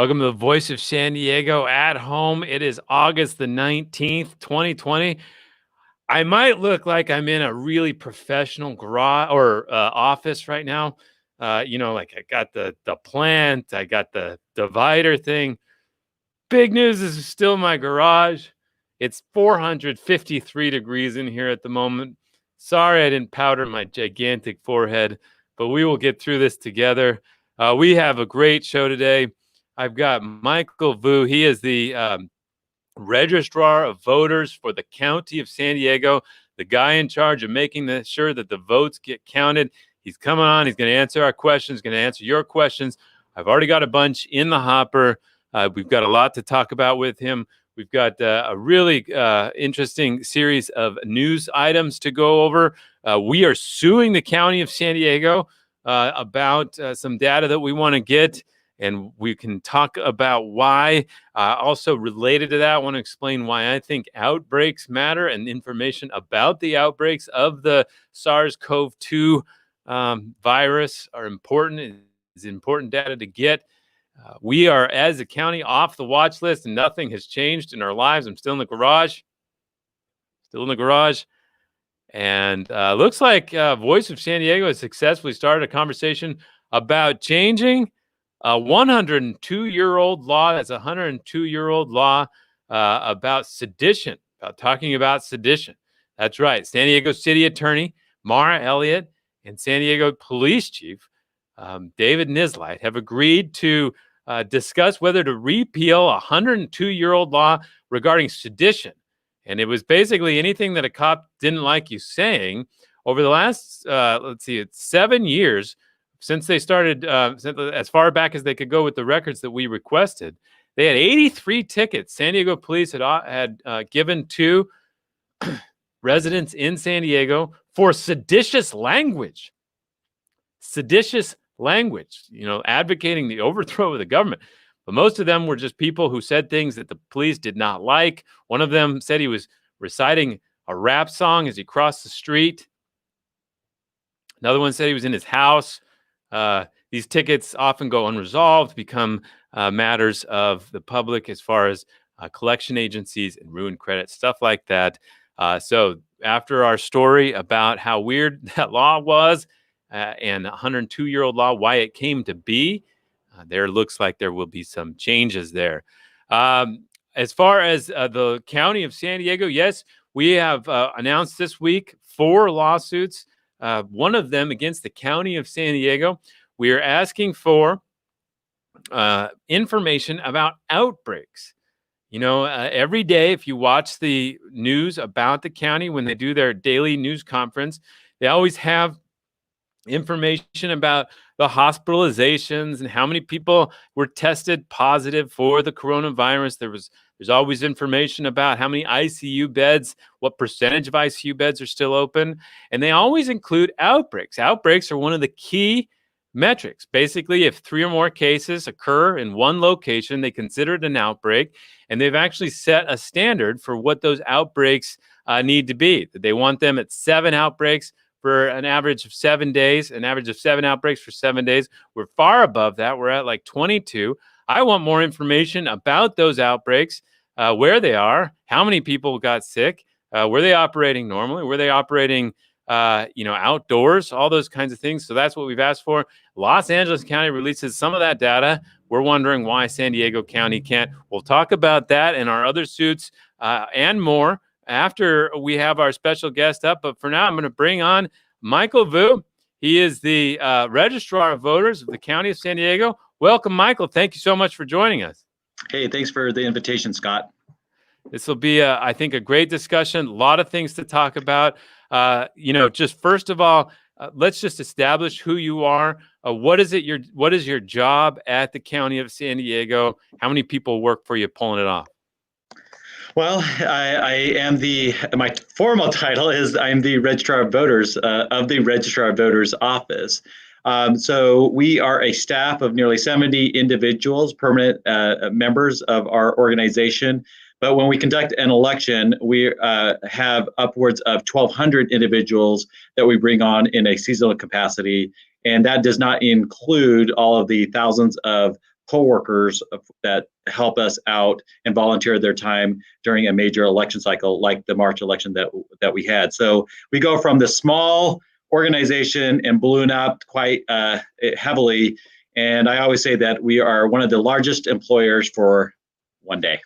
Welcome to the Voice of San Diego at home. It is August the 19th, 2020. I might look like I'm in a really professional garage or office right now. Like I got the plant, I got the divider thing. Big news is still my garage. It's 453 degrees in here at the moment. Sorry I didn't powder my gigantic forehead, but we will get through this together. We have a great show today. I've got Michael Vu. He is the Registrar of Voters for the County of San Diego, the guy in charge of making sure that the votes get counted. He's coming on. He's going to answer our questions, going to answer your questions. I've already got a bunch in the hopper. We've got a lot to talk about with him. We've got a really interesting series of news items to go over. We are suing the County of San Diego about some data that we want to get, and we can talk about why. Also related to that, I want to explain why I think outbreaks matter and information about the outbreaks of the SARS-CoV-2 virus are important. It's important data to get. We are, as a county, off the watch list, and nothing has changed in our lives. I'm still in the garage. And looks like Voice of San Diego has successfully started a conversation about changing a 102-year-old law. That's a 102-year-old law about sedition, about talking about sedition. That's right. San Diego City Attorney Mara Elliott and San Diego Police Chief David Nislight have agreed to discuss whether to repeal a 102-year-old law regarding sedition. And it was basically anything that a cop didn't like you saying. Over the last, it's 7 years since they started, as far back as they could go with the records that we requested, they had 83 tickets San Diego police had given to residents in San Diego for seditious language. Seditious language, advocating the overthrow of the government. But most of them were just people who said things that the police did not like. One of them said he was reciting a rap song as he crossed the street. Another one said he was in his house. These tickets often go unresolved, become matters of the public as far as collection agencies and ruined credit, stuff like that. So after our story about how weird that law was, and a 102-year-old law, why it came to be, there looks like there will be some changes there. As far as the County of San Diego, yes, we have announced this week 4 lawsuits, one of them against the County of San Diego. We are asking for information about outbreaks. Every day, if you watch the news about the county, when they do their daily news conference, they always have information about the hospitalizations and how many people were tested positive for the coronavirus. There's always information about how many ICU beds, what percentage of ICU beds are still open, and they always include outbreaks. Outbreaks are one of the key metrics. Basically, if 3 or more cases occur in one location, they consider it an outbreak, and they've actually set a standard for what those outbreaks need to be. They want them at 7 outbreaks for an average of 7 days, an average of 7 outbreaks for 7 days. We're far above that. We're at like 22. I want more information about those outbreaks, where they are, how many people got sick, were they operating normally, were they operating outdoors, all those kinds of things. So that's what we've asked for. Los Angeles County releases some of that data. We're wondering why San Diego County can't. We'll talk about that and our other suits and more after we have our special guest up. But for now, I'm going to bring on Michael Vu. He is the Registrar of Voters of the County of San Diego. Welcome, Michael. Thank you so much for joining us. Hey, thanks for the invitation, Scott. This will be, I think, a great discussion. A lot of things to talk about. Just first of all, let's just establish who you are. What is your job at the County of San Diego? How many people work for you pulling it off? Well, I am my formal title is I'm the Registrar of Voters of the Registrar of Voters office. So we are a staff of nearly 70 individuals, permanent members of our organization. But when we conduct an election, we have upwards of 1,200 individuals that we bring on in a seasonal capacity. And that does not include all of the thousands of coworkers that help us out and volunteer their time during a major election cycle like the March election that we had. So we go from the small organization and balloon up quite heavily. And I always say that we are one of the largest employers for one day.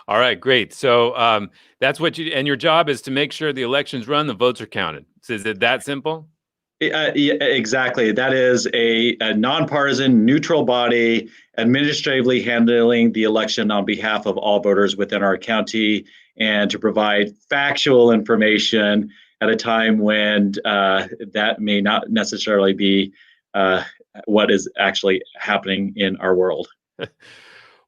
All right, great. So that's what and your job is to make sure the elections run, the votes are counted. So is it that simple? Yeah, exactly. That is a nonpartisan, neutral body administratively handling the election on behalf of all voters within our county, and to provide factual information at a time when that may not necessarily be what is actually happening in our world.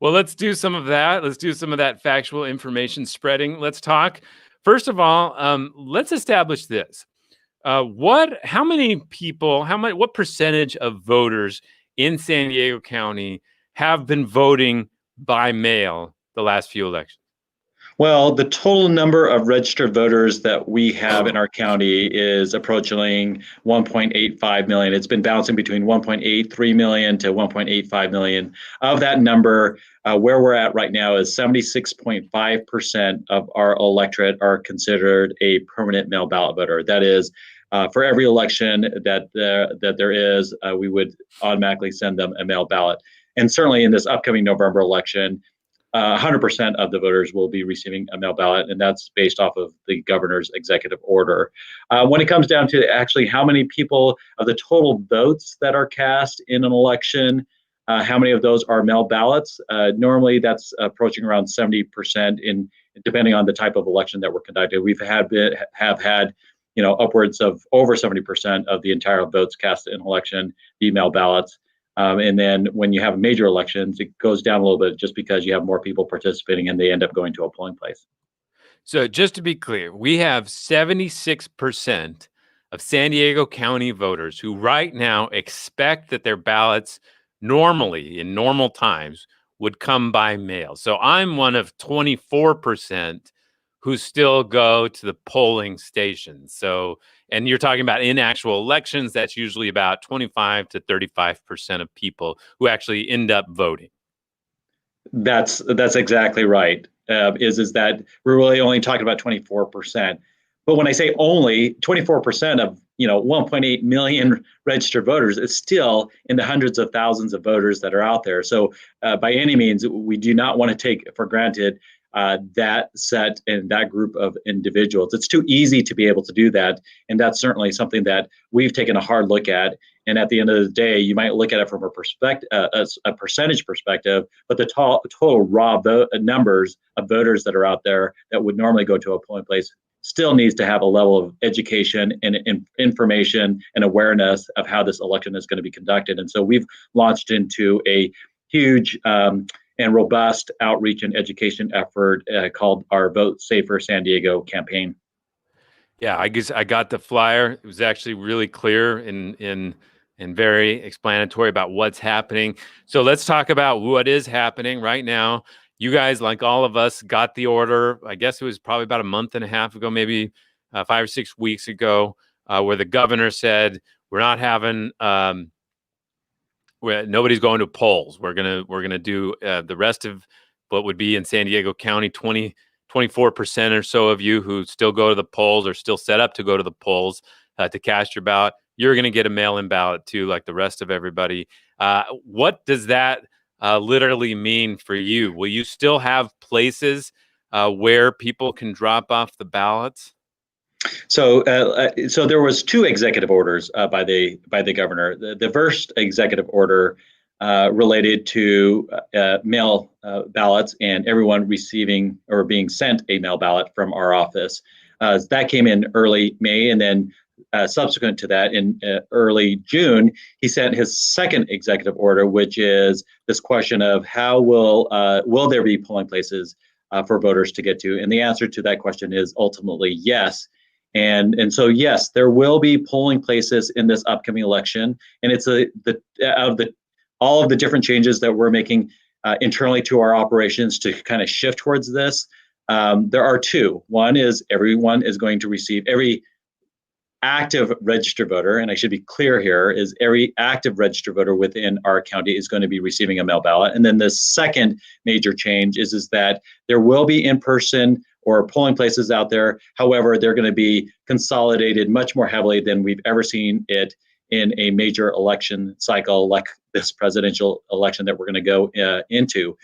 Well, let's do some of that. Let's do some of that factual information spreading. Let's talk. First of all, let's establish this. How many people, what percentage of voters in San Diego County have been voting by mail the last few elections? Well, the total number of registered voters that we have in our county is approaching 1.85 million. It's been bouncing between 1.83 million to 1.85 million. Of that number, where we're at right now is 76.5% of our electorate are considered a permanent mail ballot voter. That is, for every election that there is, we would automatically send them a mail ballot. And certainly in this upcoming November election, 100% of the voters will be receiving a mail ballot, and that's based off of the governor's executive order. When it comes down to actually how many people of the total votes that are cast in an election, how many of those are mail ballots, normally that's approaching around 70% depending on the type of election that we're conducting. Have had upwards of over 70% of the entire votes cast in an election be mail ballots. And then when you have major elections, it goes down a little bit just because you have more people participating and they end up going to a polling place. So just to be clear, we have 76% of San Diego County voters who right now expect that their ballots normally, in normal times, would come by mail. So I'm one of 24% who still go to the polling stations. So, and you're talking about in actual elections, that's usually about 25 to 35% of people who actually end up voting. That's exactly right. Is that we're really only talking about 24%. But when I say only 24% of 1.8 million registered voters, it's still in the hundreds of thousands of voters that are out there. So by any means, we do not want to take for granted that set and that group of individuals. It's too easy to be able to do that, and that's certainly something that we've taken a hard look at. And at the end of the day, you might look at it from a percentage perspective, but the total raw numbers of voters that are out there that would normally go to a polling place still needs to have a level of education and information and awareness of how this election is going to be conducted. And so we've launched into a huge and robust outreach and education effort called our Vote Safer San Diego campaign. Yeah, I guess I got the flyer. It was actually really clear and very explanatory about what's happening. So let's talk about what is happening right now. You guys, like all of us, got the order. I guess it was probably about a month and a half ago, maybe 5 or 6 weeks ago, where the governor said we're not having. Nobody's going to polls. We're gonna do the rest of what would be in San Diego County. 24% or so of you who still go to the polls or still set up to go to the polls to cast your ballot, you're going to get a mail-in ballot too, like the rest of everybody. What does that literally mean for you? Will you still have places where people can drop off the ballots? So there was 2 executive orders by the governor. The first executive order related to mail ballots and everyone receiving or being sent a mail ballot from our office. That came in early May, and then subsequent to that, in early June, he sent his second executive order, which is this question of how will there be polling places for voters to get to? And the answer to that question is ultimately yes. And so yes, there will be polling places in this upcoming election, and it's all of the different changes that we're making internally to our operations to kind of shift towards this. There are 2. One is everyone is going to receive, every active registered voter, and I should be clear here, is every active registered voter within our county is going to be receiving a mail ballot. And then the second major change is that there will be in-person or polling places out there. However, they're going to be consolidated much more heavily than we've ever seen it in a major election cycle like this presidential election that we're going to go into.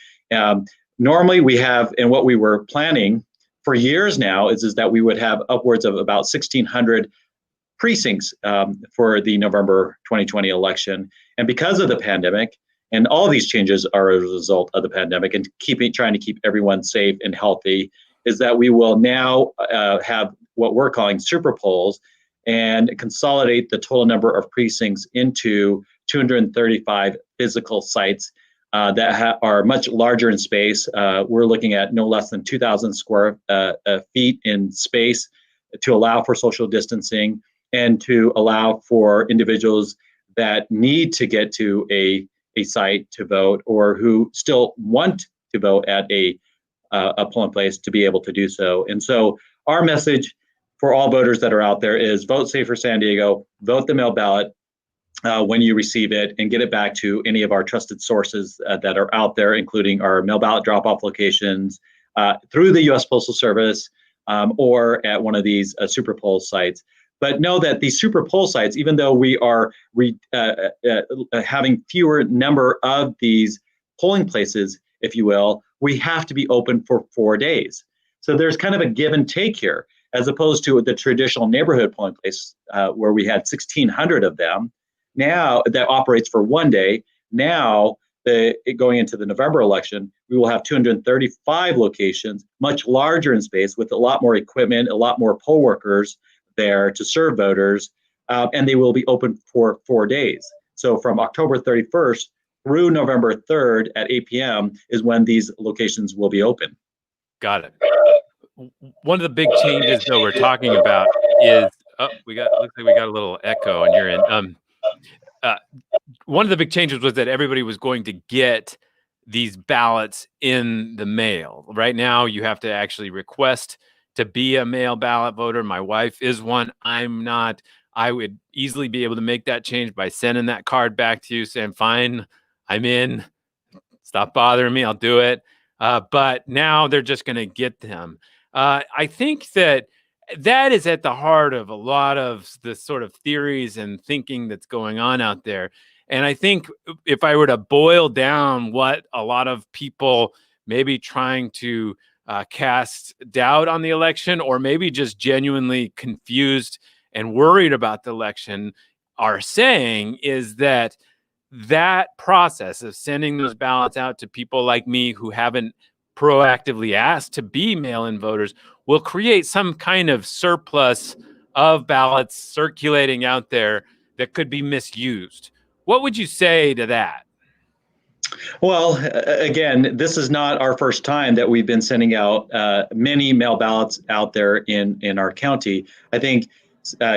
Normally we have, and what we were planning for years now is that we would have upwards of about 1,600 precincts for the November 2020 election. And because of the pandemic, and all these changes are a result of the pandemic and trying to keep everyone safe and healthy, is that we will now have what we're calling super polls and consolidate the total number of precincts into 235 physical sites that are much larger in space. We're looking at no less than 2,000 square feet in space to allow for social distancing and to allow for individuals that need to get to a site to vote or who still want to vote at a polling place to be able to do so. And so our message for all voters that are out there is vote safe for San Diego, vote the mail ballot when you receive it, and get it back to any of our trusted sources that are out there, including our mail ballot drop-off locations, through the U.S. Postal Service, or at one of these super poll sites. But know that these super poll sites, even though we are having fewer number of these polling places, if you will, we have to be open for 4 days. So there's kind of a give and take here, as opposed to the traditional neighborhood polling place where we had 1,600 of them. Now that operates for 1 day. Now, going into the November election, we will have 235 locations, much larger in space, with a lot more equipment, a lot more poll workers there to serve voters, and they will be open for 4 days. So from October 31st through November 3rd at 8 p.m. is when these locations will be open. Got it. One of the big changes, though, we're talking about is looks like we got a little echo on your end. One of the big changes was that everybody was going to get these ballots in the mail. Right now, you have to actually request to be a mail ballot voter. My wife is one. I'm not. I would easily be able to make that change by sending that card back to you saying, fine, I'm in. Stop bothering me. I'll do it. But now they're just going to get them. I think that is at the heart of a lot of the sort of theories and thinking that's going on out there. And I think if I were to boil down what a lot of people maybe trying to cast doubt on the election, or maybe just genuinely confused and worried about the election are saying, is that process of sending those ballots out to people like me who haven't proactively asked to be mail-in voters will create some kind of surplus of ballots circulating out there that could be misused. What would you say to that? Well, again, this is not our first time that we've been sending out many mail ballots out there in our county. I think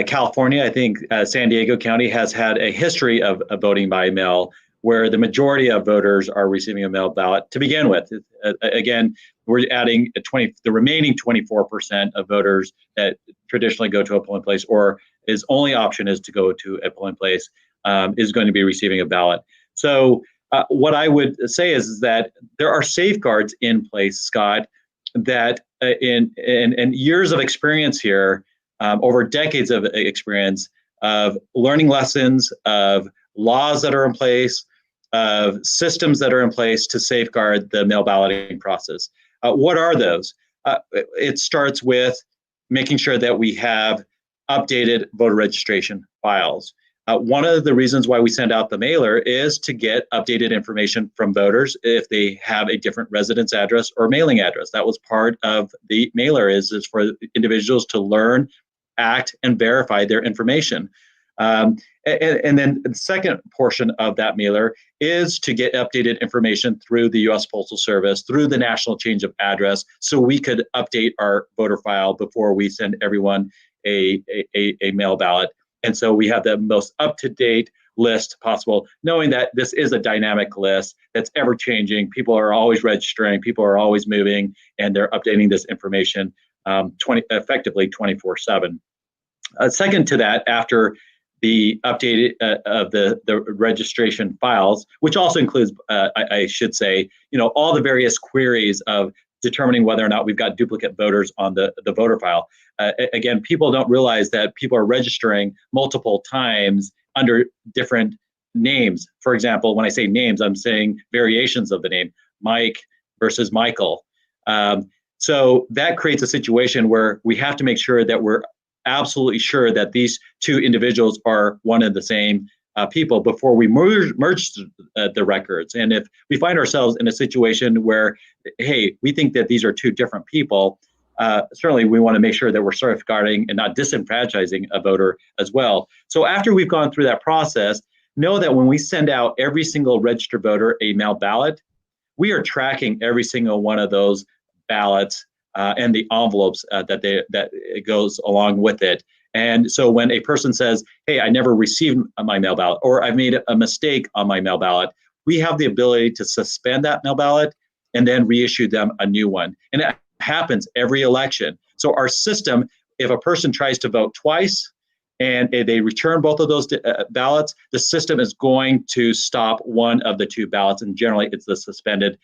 California, I think San Diego County has had a history of voting by mail, where the majority of voters are receiving a mail ballot to begin with. Again, we're adding the remaining 24% of voters that traditionally go to a polling place, or his only option is to go to a polling place, is going to be receiving a ballot. So what I would say is that there are safeguards in place, Scott, that in years of experience here, over decades of experience of learning lessons, of laws that are in place, of systems that are in place to safeguard the mail balloting process. What are those? It starts with making sure that we have updated voter registration files. One of the reasons why we send out the mailer is to get updated information from voters if they have a different residence address or mailing address. That was part of the mailer, is for individuals to learn, act, and verify their information. And then the second portion of that mailer is to get updated information through the U.S. Postal Service, through the national change of address, so we could update our voter file before we send everyone a mail ballot. And so we have the most up-to-date list possible, knowing that this is a dynamic list that's ever changing. People are always registering, people are always moving, and they're updating this information effectively 24/7. Second to that, after the update of the registration files, which also includes, I should say, all the various queries of determining whether or not we've got duplicate voters on the voter file. Again, people don't realize that people are registering multiple times under different names. For example, when I say names, I'm saying variations of the name, Mike versus Michael. So that creates a situation where we have to make sure that we're absolutely sure that these two individuals are one and the same people before we merge the records. And if we find ourselves in a situation where, hey, we think that these are two different people, certainly we want to make sure that we're safeguarding and not disenfranchising a voter as well. So after we've gone through that process, know that when we send out every single registered voter a mail ballot, we are tracking every single one of those ballots and the envelopes that it goes along with it. And so when a person says, hey, I never received my mail ballot, or I've made a mistake on my mail ballot, we have the ability to suspend that mail ballot and then reissue them a new one. And it happens every election. So our system, if a person tries to vote twice and they return both of those ballots, the system is going to stop one of the two ballots. And generally, it's the suspended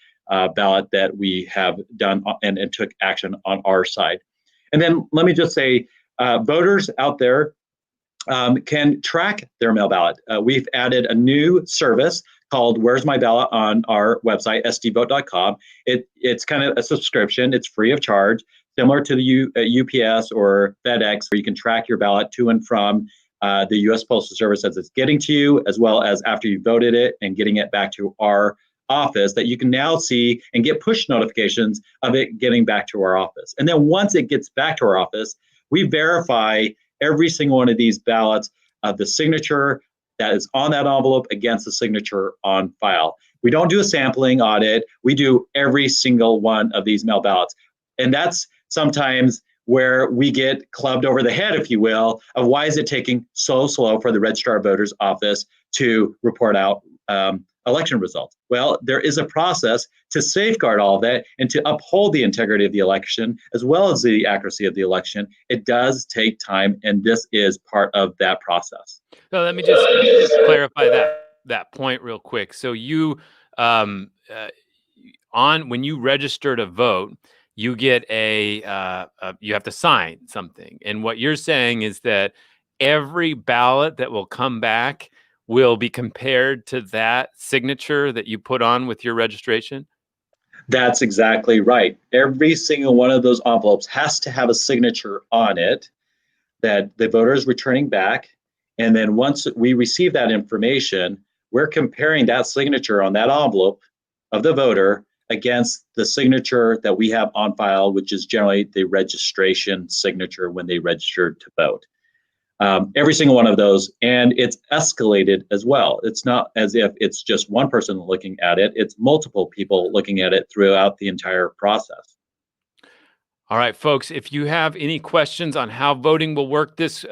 ballot that we have done and took action on our side. And then let me just say, voters out there can track their mail ballot. We've added a new service called Where's My Ballot on our website, sdvote.com. It's kind of a subscription. It's free of charge, similar to the UPS or FedEx, where you can track your ballot to and from the U.S. Postal Service as it's getting to you, as well as after you voted it and getting it back to our office, that you can now see and get push notifications of it getting back to our office. And then once it gets back to our office, we verify every single one of these ballots of the signature that is on that envelope against the signature on file. We don't do a sampling audit. We do every single one of these mail ballots. And that's sometimes where we get clubbed over the head, if you will, of why is it taking so slow for the Registrar of Voters office to report out election results. Well, there is a process to safeguard all of that and to uphold the integrity of the election as well as the accuracy of the election. It does take time, and this is part of that process. So let me just clarify that point real quick. So you when you register to vote, you get you have to sign something, and what you're saying is that every ballot that will come back will be compared to that signature that you put on with your registration? That's exactly right. Every single one of those envelopes has to have a signature on it that the voter is returning back. And then once we receive that information, we're comparing that signature on that envelope of the voter against the signature that we have on file, which is generally the registration signature when they registered to vote. Every single one of those, and it's escalated as well. It's not as if it's just one person looking at it, it's multiple people looking at it throughout the entire process. All right, folks, if you have any questions on how voting will work this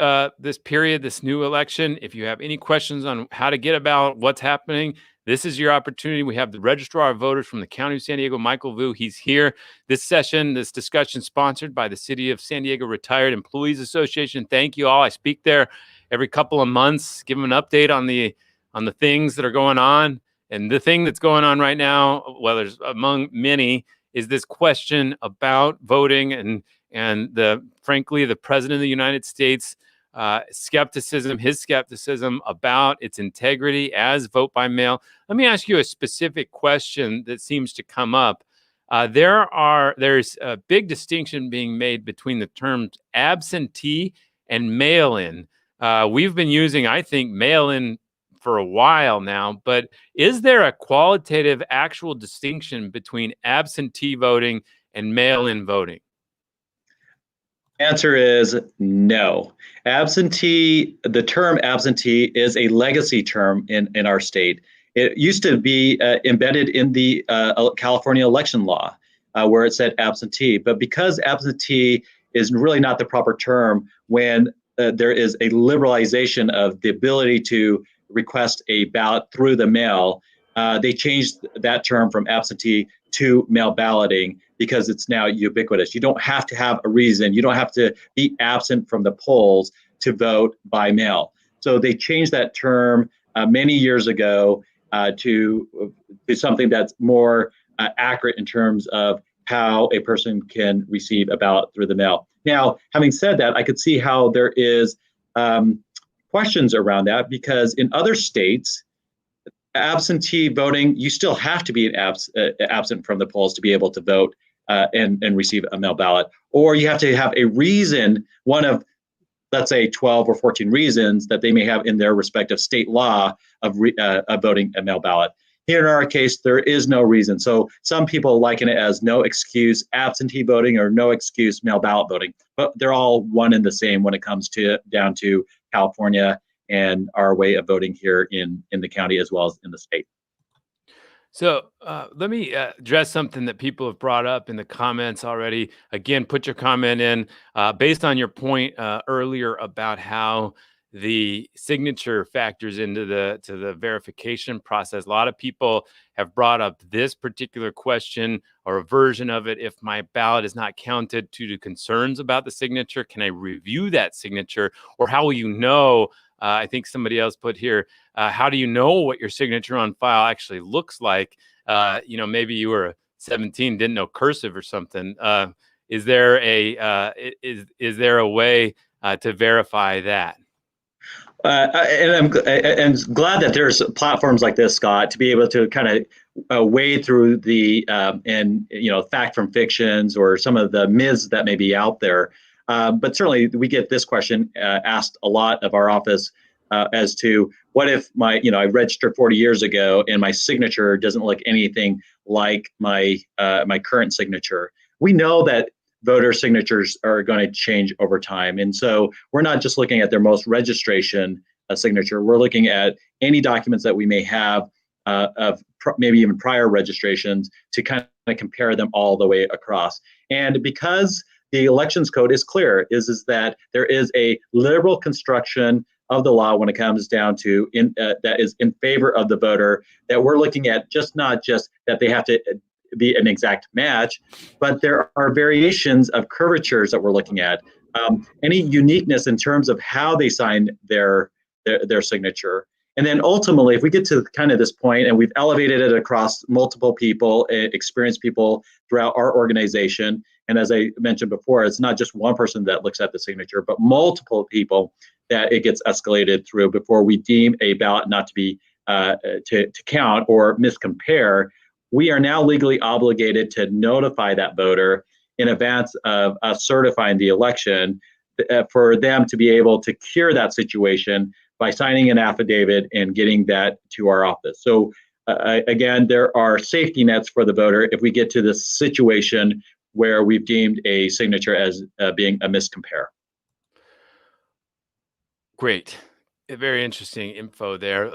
period, this new election, if you have any questions on how to get about what's happening, this is your opportunity. We have the Registrar of Voters from the County of San Diego, Michael Vu. He's here. This discussion sponsored by the City of San Diego Retired Employees Association. Thank you all. I speak there every couple of months, give them an update on the things that are going on. And the thing that's going on right now, well, there's among many, is this question about voting and frankly, the President of the United States his skepticism about its integrity as vote by mail. Let me ask you a specific question that seems to come up. There's a big distinction being made between the terms absentee and mail-in. We've been using, I think, mail-in for a while now, but is there a qualitative actual distinction between absentee voting and mail-in voting? Answer is no. The term absentee is a legacy term in our state. It used to be embedded in the California election law where it said absentee, but because absentee is really not the proper term when there is a liberalization of the ability to request a ballot through the mail, they changed that term from absentee to mail balloting because it's now ubiquitous. You don't have to have a reason. You don't have to be absent from the polls to vote by mail. So they changed that term many years ago to something that's more accurate in terms of how a person can receive a ballot through the mail. Now, having said that, I could see how there is questions around that, because in other states, absentee voting, you still have to be absent from the polls to be able to vote and receive a mail ballot, or you have to have a reason, one of, let's say, 12 or 14 reasons that they may have in their respective state law of voting a mail ballot. Here in our case, there is no reason. So some people liken it as no excuse absentee voting or no excuse mail ballot voting, but they're all one and the same when it comes to down to California and our way of voting here in the county as well as in the state. So let me address something that people have brought up in the comments already. Again, put your comment in based on your point earlier about how the signature factors into the verification process. A lot of people have brought up this particular question or a version of it. If my ballot is not counted due to concerns about the signature, can I review that signature? Or how will you know? I think somebody else put here, how do you know what your signature on file actually looks like? Maybe you were 17, didn't know cursive or something. Is there is there a way to verify that? And I'm glad that there's platforms like this, Scott, to be able to kind of wade through the fact from fictions or some of the myths that may be out there. But certainly we get this question asked a lot of our office as to what if I registered 40 years ago and my signature doesn't look anything like my current signature. We know that voter signatures are going to change over time. And so we're not just looking at their most registration signature. We're looking at any documents that we may have of maybe even prior registrations to kind of compare them all the way across. And because the elections code is clear, is that there is a liberal construction of the law when it comes down to that is in favor of the voter, that we're looking at not just that they have to be an exact match, but there are variations of curvatures that we're looking at. Any uniqueness in terms of how they sign their signature. And then ultimately, if we get to kind of this point and we've elevated it across multiple people, experienced people throughout our organization, and as I mentioned before, it's not just one person that looks at the signature, but multiple people that it gets escalated through before we deem a ballot not to be to count or miscompare. We are now legally obligated to notify that voter in advance of us certifying the election for them to be able to cure that situation by signing an affidavit and getting that to our office. So again, there are safety nets for the voter if we get to this situation where we've deemed a signature as being a miscompare. Great. Very interesting info there.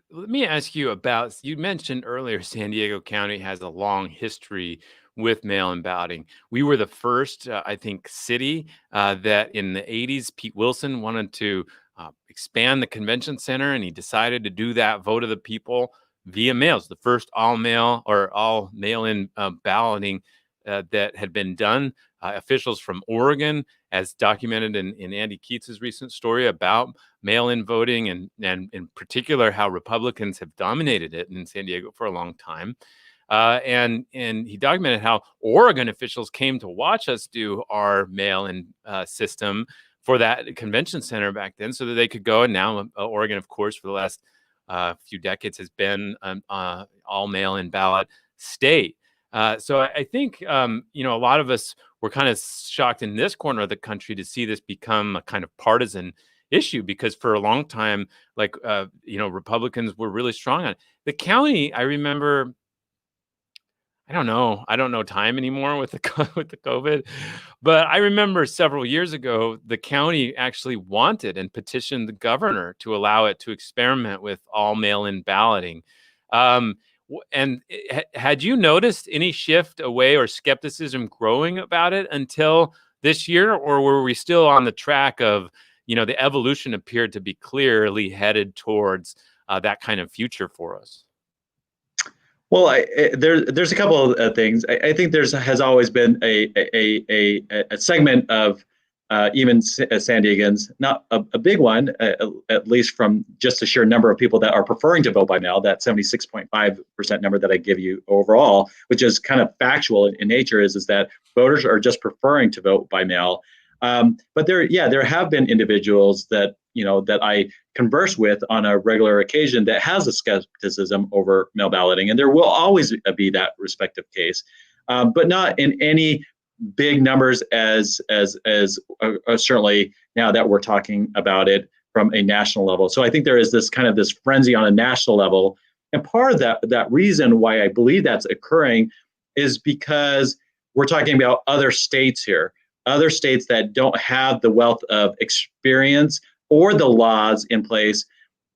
Let me ask you about, you mentioned earlier San Diego County has a long history with mail-in balloting. We were the first, I think, city that in the 80s, Pete Wilson wanted to expand the convention center, and he decided to do that vote of the people via mail. It's the first all-mail or all mail-in balloting that had been done. Officials from Oregon, as documented in Andy Keats's recent story about mail-in voting and in particular how Republicans have dominated it in San Diego for a long time. And he documented how Oregon officials came to watch us do our mail-in system for that convention center back then so that they could go. And now Oregon, of course, for the last few decades has been an all mail-in ballot state. So I think, a lot of us were kind of shocked in this corner of the country to see this become a kind of partisan issue, because for a long time, Republicans were really strong on it. The county, I remember, I don't know time anymore with the with the COVID, but I remember several years ago, the county actually wanted and petitioned the governor to allow it to experiment with all mail-in balloting. Had you noticed any shift away or skepticism growing about it until this year, or were we still on the track of, the evolution appeared to be clearly headed towards that kind of future for us? Well, there's a couple of things. I think has always been a segment of even San Diegans, not a big one, at least from just the sheer number of people that are preferring to vote by mail, that 76.5% number that I give you overall, which is kind of factual in nature, is that voters are just preferring to vote by mail. But there have been individuals that that I converse with on a regular occasion that has a skepticism over mail balloting, and there will always be that respective case, but not in any big numbers as certainly now that we're talking about it from a national level. So I think there is this kind of this frenzy on a national level, and part of that reason why I believe that's occurring is because we're talking about other states here, other states that don't have the wealth of experience or the laws in place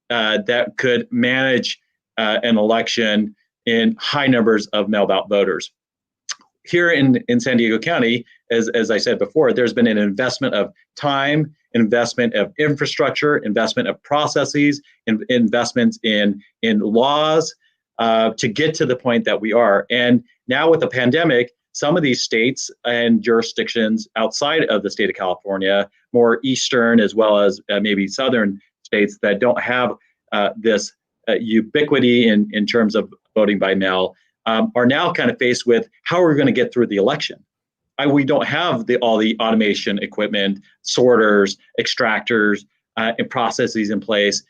that could manage an election in high numbers of mail ballot voters. Here in San Diego County, as I said before, there's been an investment of time, investment of infrastructure, investment of processes, investments in laws to get to the point that we are. And now with the pandemic, some of these states and jurisdictions outside of the state of California, more eastern as well as maybe southern states that don't have this ubiquity in terms of voting by mail, are now kind of faced with how are we going to get through the election. We don't have all the automation equipment, sorters, extractors, and processes in place,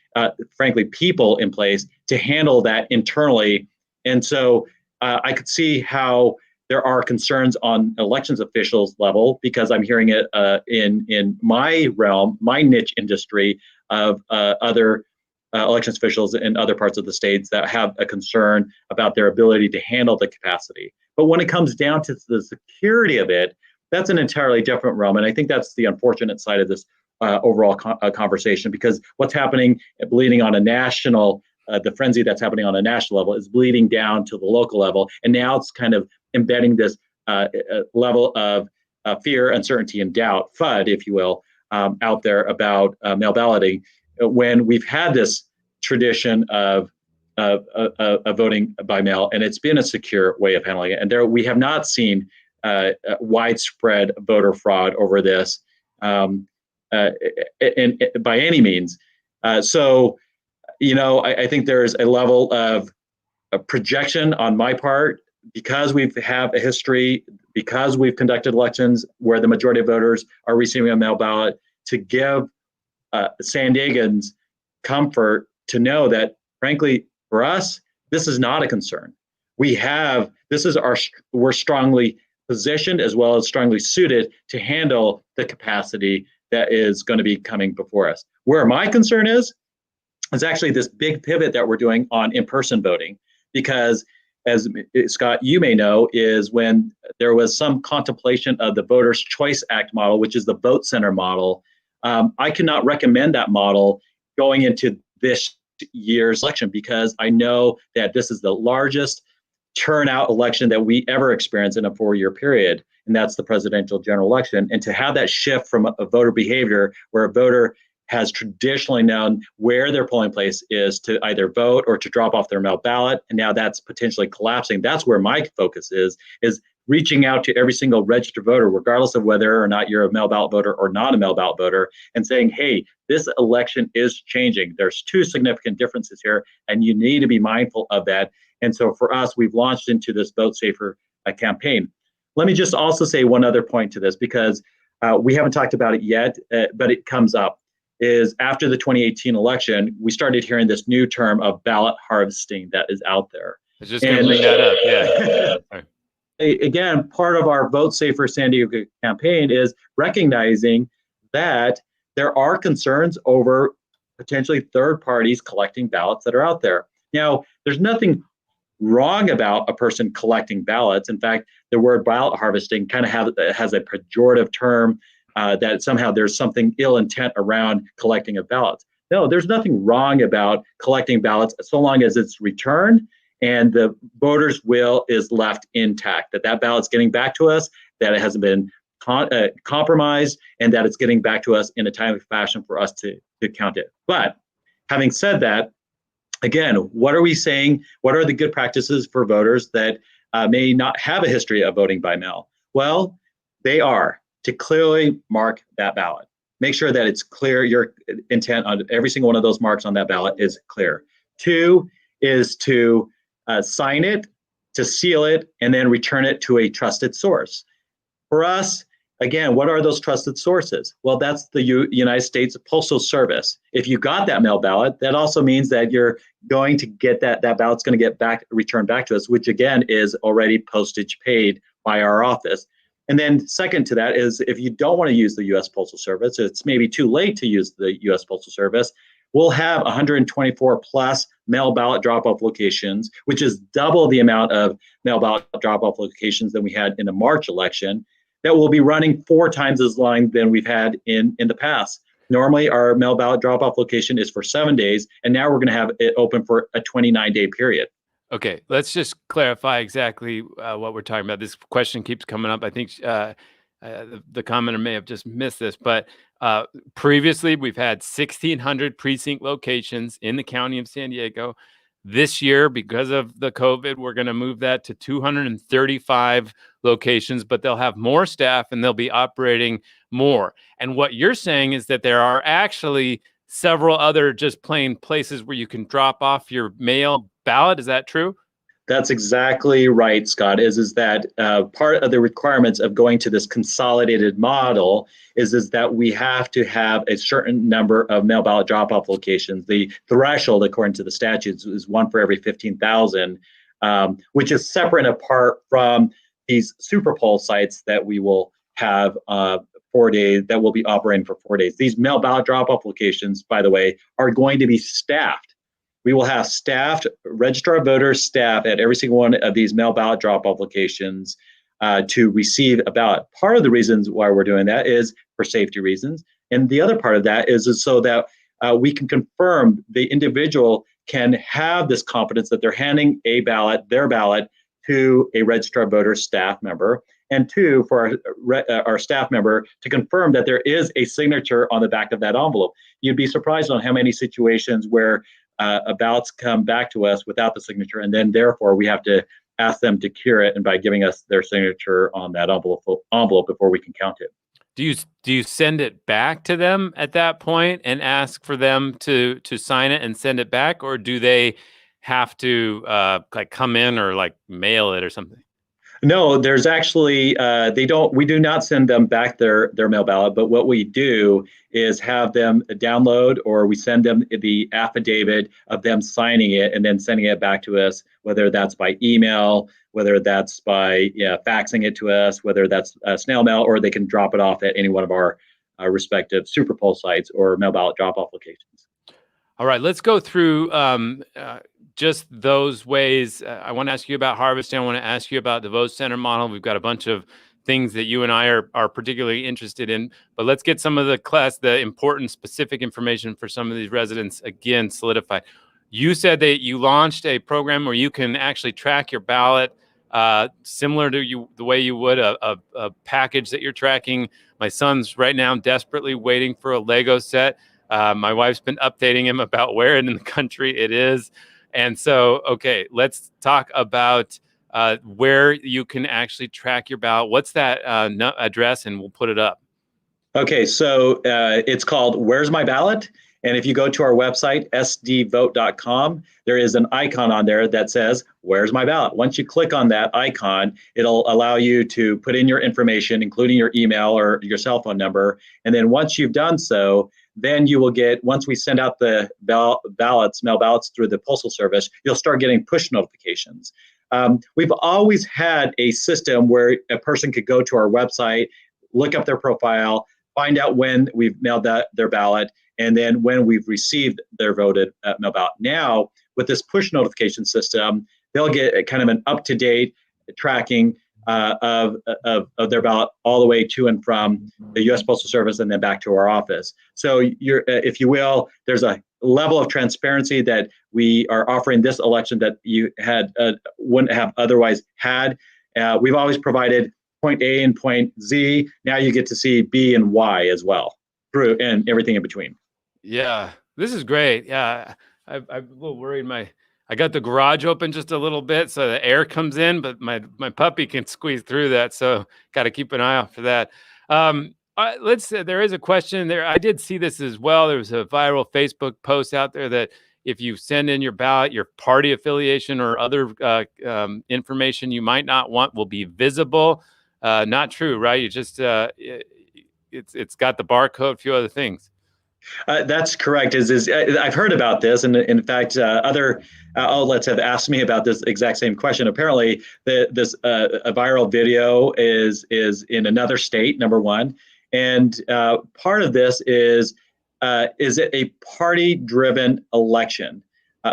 frankly, people in place to handle that internally. And so I could see how there are concerns on elections officials level, because I'm hearing it in my realm, my niche industry of other elections officials in other parts of the states that have a concern about their ability to handle the capacity. But when it comes down to the security of it, that's an entirely different realm. And I think that's the unfortunate side of this overall conversation, because what's happening, bleeding on a national, the frenzy that's happening on a national level is bleeding down to the local level. And now it's kind of embedding this level of fear, uncertainty, and doubt, FUD, if you will, out there about mail balloting, when we've had this tradition of voting by mail, and it's been a secure way of handling it. And we have not seen widespread voter fraud over this and by any means. So, I think there's a level of projection on my part, because we have a history, because we've conducted elections where the majority of voters are receiving a mail ballot, to give San Diegans comfort to know that, frankly, for us, this is not a concern. We're strongly positioned as well as strongly suited to handle the capacity that is going to be coming before us. Where my concern is actually this big pivot that we're doing on in-person voting, because as Scott, you may know, is when there was some contemplation of the Voters' Choice Act model, which is the vote center model. I cannot recommend that model going into this year's election, because I know that this is the largest turnout election that we ever experienced in a 4-year period, and that's the presidential general election. And to have that shift from a voter behavior where a voter has traditionally known where their polling place is to either vote or to drop off their mail ballot, and now that's potentially collapsing. That's where my focus is reaching out to every single registered voter, regardless of whether or not you're a mail ballot voter or not a mail ballot voter, and saying, hey, this election is changing. There's 2 significant differences here, and you need to be mindful of that. And so for us, we've launched into this Vote Safer campaign. Let me just also say one other point to this, because we haven't talked about it yet, but it comes up, is after the 2018 election, we started hearing this new term of ballot harvesting that is out there. I was just going to bring that up. Yeah. Again, part of our Vote Safer San Diego campaign is recognizing that there are concerns over potentially third parties collecting ballots that are out there. Now, there's nothing wrong about a person collecting ballots. In fact, the word ballot harvesting kind of has a pejorative term that somehow there's something ill intent around collecting of ballots. No, there's nothing wrong about collecting ballots so long as it's returned and the voter's will is left intact, that ballot's getting back to us, that it hasn't been compromised, and that it's getting back to us in a timely fashion for us to count it. But having said that, again, what are we saying? What are the good practices for voters that may not have a history of voting by mail? Well, they are. to clearly mark that ballot. Make sure that it's clear, your intent on every single one of those marks on that ballot is clear. 2 is to sign it, to seal it, and then return it to a trusted source. For us, again, what are those trusted sources? Well, that's the United States Postal Service. If you got that mail ballot, that also means that you're going to get that ballot's going to get returned back to us, which again is already postage paid by our office. And then second to that is if you don't want to use the U.S. Postal Service, it's maybe too late to use the U.S. Postal Service, we'll have 124 plus mail ballot drop-off locations, which is double the amount of mail ballot drop-off locations than we had in the March election, that will be running 4 times as long than we've had in the past. Normally, our mail ballot drop-off location is for 7 days, and now we're going to have it open for a 29-day period. Okay, let's just clarify exactly what we're talking about. This question keeps coming up. I think the commenter may have just missed this, but previously we've had 1,600 precinct locations in the county of San Diego. This year, because of the COVID, we're going to move that to 235 locations, but they'll have more staff and they'll be operating more. And what you're saying is that there are actually several other just plain places where you can drop off your mail ballot. Is that true? That's exactly right, Scott, is that part of the requirements of going to this consolidated model is that we have to have a certain number of mail ballot drop-off locations. The threshold, according to the statutes, is 1 for every 15,000, which is separate and apart from these super poll sites that we will have 4 days, that will be operating for 4 days. These mail ballot drop-off locations, by the way, are going to be staffed. We will have staffed, Registrar of Voters staff at every single one of these mail ballot drop-off locations to receive a ballot. Part of the reasons why we're doing that is for safety reasons. And the other part of that is so that we can confirm the individual can have this confidence that they're handing their ballot, to a Registrar of Voters staff member. And 2, for our staff member to confirm that there is a signature on the back of that envelope. You'd be surprised on how many situations where ballots come back to us without the signature, and then therefore we have to ask them to cure it, and by giving us their signature on that envelope before we can count it. Do you send it back to them at that point and ask for them to sign it and send it back, or do they have to like come in or like mail it or something? No, there's actually we do not send them back their mail ballot, but what we do is have them download, or we send them the affidavit of them signing it and then sending it back to us, whether that's by email, whether that's by faxing it to us, whether that's snail mail, or they can drop it off at any one of our respective super poll sites or mail ballot drop-off locations. All right, let's go through just those ways. I want to ask you about harvesting. I want to ask you about the vote center model. We've got a bunch of things that you and I are particularly interested in, but let's get some of the important specific information for some of these residents again solidified. You said that you launched a program where you can actually track your ballot similar to the way you would a package that you're tracking. My son's right now desperately waiting for a Lego set. My wife's been updating him about where in the country it is. And so, okay, let's talk about where you can actually track your ballot. What's that address? And we'll put it up. Okay, so it's called Where's My Ballot? And if you go to our website, sdvote.com, there is an icon on there that says, Where's My Ballot? Once you click on that icon, it'll allow you to put in your information, including your email or your cell phone number. And then once you've done so, then you will get, once we send out the mail ballots through the Postal Service, you'll start getting push notifications. We've always had a system where a person could go to our website, look up their profile, find out when we've mailed their ballot, and then when we've received their voted mail ballot. Now, with this push notification system, they'll get kind of an up-to-date tracking of their ballot all the way to and from the U.S. Postal Service and then back to our office. So if you will, there's a level of transparency that we are offering this election that you wouldn't have otherwise had. We've always provided point A and point Z. Now you get to see B and Y as well, through and everything in between. Yeah, this is great. Yeah, I'm a little worried. I got the garage open just a little bit so the air comes in, but my puppy can squeeze through that. So got to keep an eye out for that. Let's say there is a question there. I did see this as well. There was a viral Facebook post out there that if you send in your ballot, your party affiliation or other information you might not want will be visible. Not true, right? You just it's got the barcode, a few other things. That's correct. I've heard about this, and in fact, other outlets have asked me about this exact same question. Apparently, this a viral video is in another state. Number one, and part of this is it a party-driven election?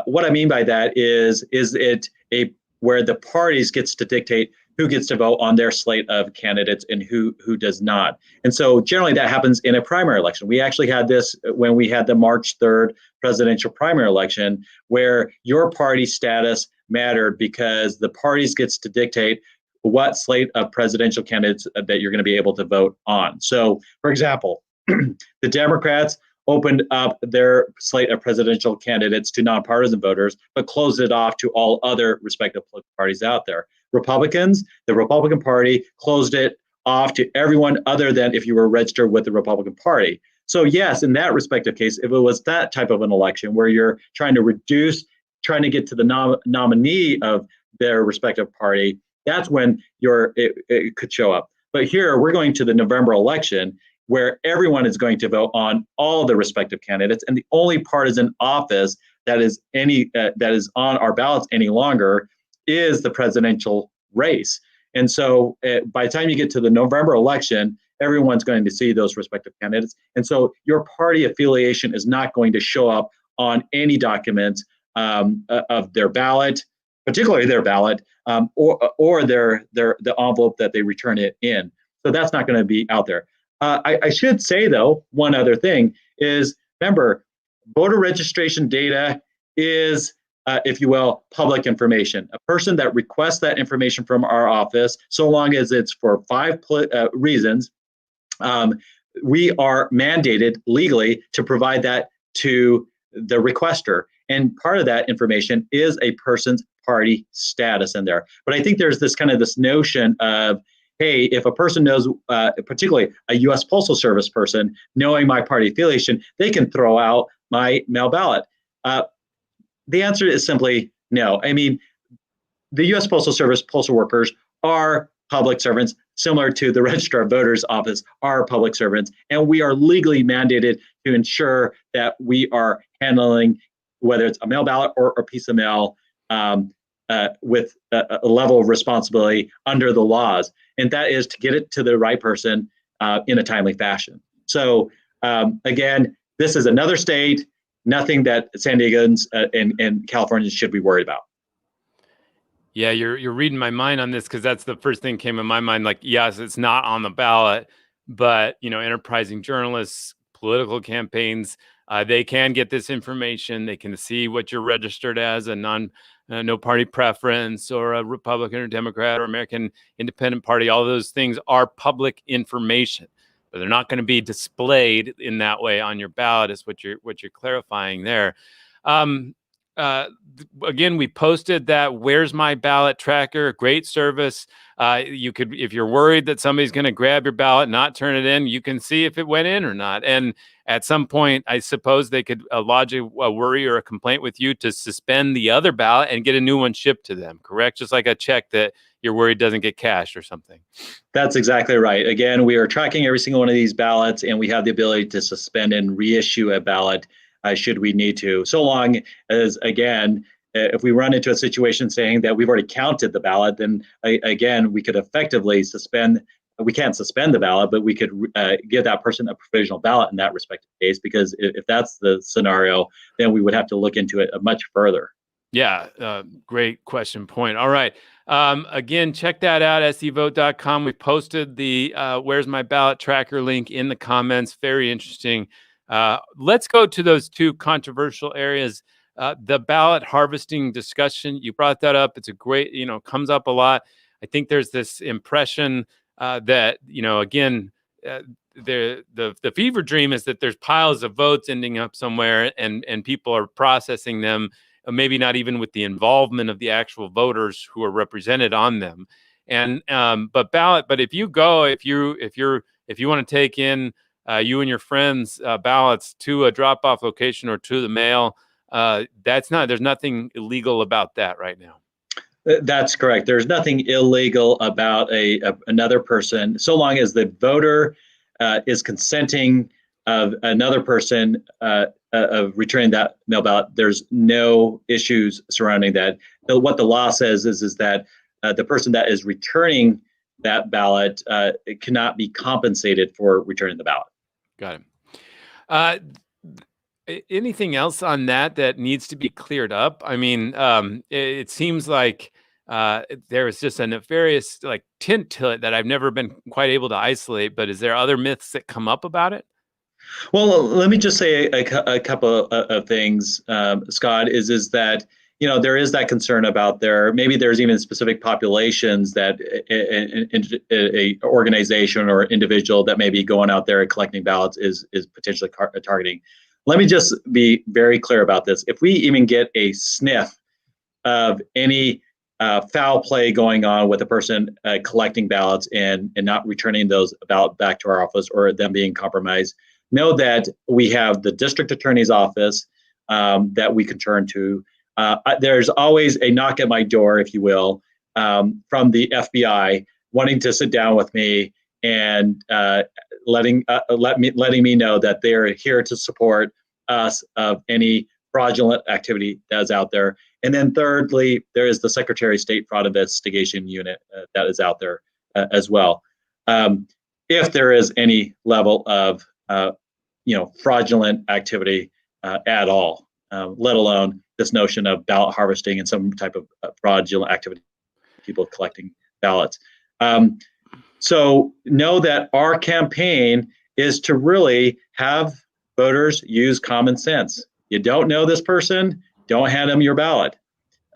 What I mean by that is it a where the parties gets to dictate who gets to vote on their slate of candidates and who does not. And so generally that happens in a primary election. We actually had this when we had the March 3rd presidential primary election, where your party status mattered because the parties gets to dictate what slate of presidential candidates that you're going to be able to vote on. So, for example, the Democrats opened up their slate of presidential candidates to nonpartisan voters, but closed it off to all other respective political parties out there. Republicans, the Republican Party closed it off to everyone other than if you were registered with the Republican Party. So yes, in that respective case, if it was that type of an election where you're trying to get to the nominee of their respective party, that's when it could show up. But here we're going to the November election, where everyone is going to vote on all the respective candidates, and the only partisan office that is on our ballots any longer is the presidential race. And so by the time you get to the November election, everyone's going to see those respective candidates. And so your party affiliation is not going to show up on any documents of their ballot, particularly their ballot, or the envelope that they return it in. So that's not going to be out there. I should say, though, one other thing is, remember, voter registration data is, if you will, public information. A person that requests that information from our office, so long as it's for 5 reasons, we are mandated legally to provide that to the requester. And part of that information is a person's party status in there. But I think there's this notion of, hey, if a person knows, particularly a U.S. Postal Service person, knowing my party affiliation, they can throw out my mail ballot. The answer is simply no. I mean, the U.S. Postal Service postal workers are public servants, similar to the Registrar of Voters office are public servants, and we are legally mandated to ensure that we are handling, whether it's a mail ballot or a piece of mail, with a level of responsibility under the laws, and that is to get it to the right person in a timely fashion. So again, this is another state, nothing that San Diegans and Californians should be worried about. Yeah, you're reading my mind on this, because that's the first thing came in my mind. Like, yes, it's not on the ballot, but enterprising journalists, political campaigns, they can get this information. They can see what you're registered as, a no party preference, or a Republican or Democrat or American Independent Party. All those things are public information, but they're not going to be displayed in that way on your ballot, is what you're clarifying there. Again, we posted that Where's My Ballot tracker, great service. You could, if you're worried that somebody's going to grab your ballot, not turn it in, you can see if it went in or not. And at some point, I suppose they could lodge a worry or a complaint with you to suspend the other ballot and get a new one shipped to them, correct? Just like a check that you're worried doesn't get cashed or something. That's exactly right. Again, we are tracking every single one of these ballots, and we have the ability to suspend and reissue a ballot should we need to, so long as, again, if we run into a situation saying that we've already counted the ballot, then again, we could effectively suspend. We can't suspend the ballot, but we could give that person a provisional ballot in that respective case, because if that's the scenario, then we would have to look into it much further. Yeah, great question point. All right. Again, check that out, sdvote.com. We posted the Where's My Ballot tracker link in the comments. Very interesting. Let's go to those two controversial areas. The ballot harvesting discussion, you brought that up. It's a great, comes up a lot. I think there's this impression that, again, the fever dream is that there's piles of votes ending up somewhere, and people are processing them, maybe not even with the involvement of the actual voters who are represented on them. And but if you're if you want to take in you and your friends' ballots to a drop-off location or to the mail, there's nothing illegal about that right now. That's correct. There's nothing illegal about another person, so long as the voter is consenting of another person of returning that mail ballot. There's no issues surrounding that. What the law says is that the person that is returning that ballot cannot be compensated for returning the ballot. Got it. Anything else on that needs to be cleared up? I mean, it seems like there is just a nefarious tint to it that I've never been quite able to isolate. But is there other myths that come up about it? Well, let me just say a couple of things, Scott. Is that there is that concern about maybe there's even specific populations that a organization or individual that may be going out there and collecting ballots is potentially targeting. Let me just be very clear about this. If we even get a sniff of any foul play going on with a person collecting ballots and not returning those ballots back to our office, or them being compromised, know that we have the district attorney's office that we can turn to. There's always a knock at my door, if you will, from the FBI wanting to sit down with me and letting me know that they're here to support us of any fraudulent activity that's out there. And then thirdly, there is the Secretary of State Fraud Investigation Unit that is out there as well. If there is any level of fraudulent activity at all, let alone this notion of ballot harvesting and some type of fraudulent activity, people collecting ballots. So know that our campaign is to really have voters use common sense. You don't know this person, don't hand them your ballot.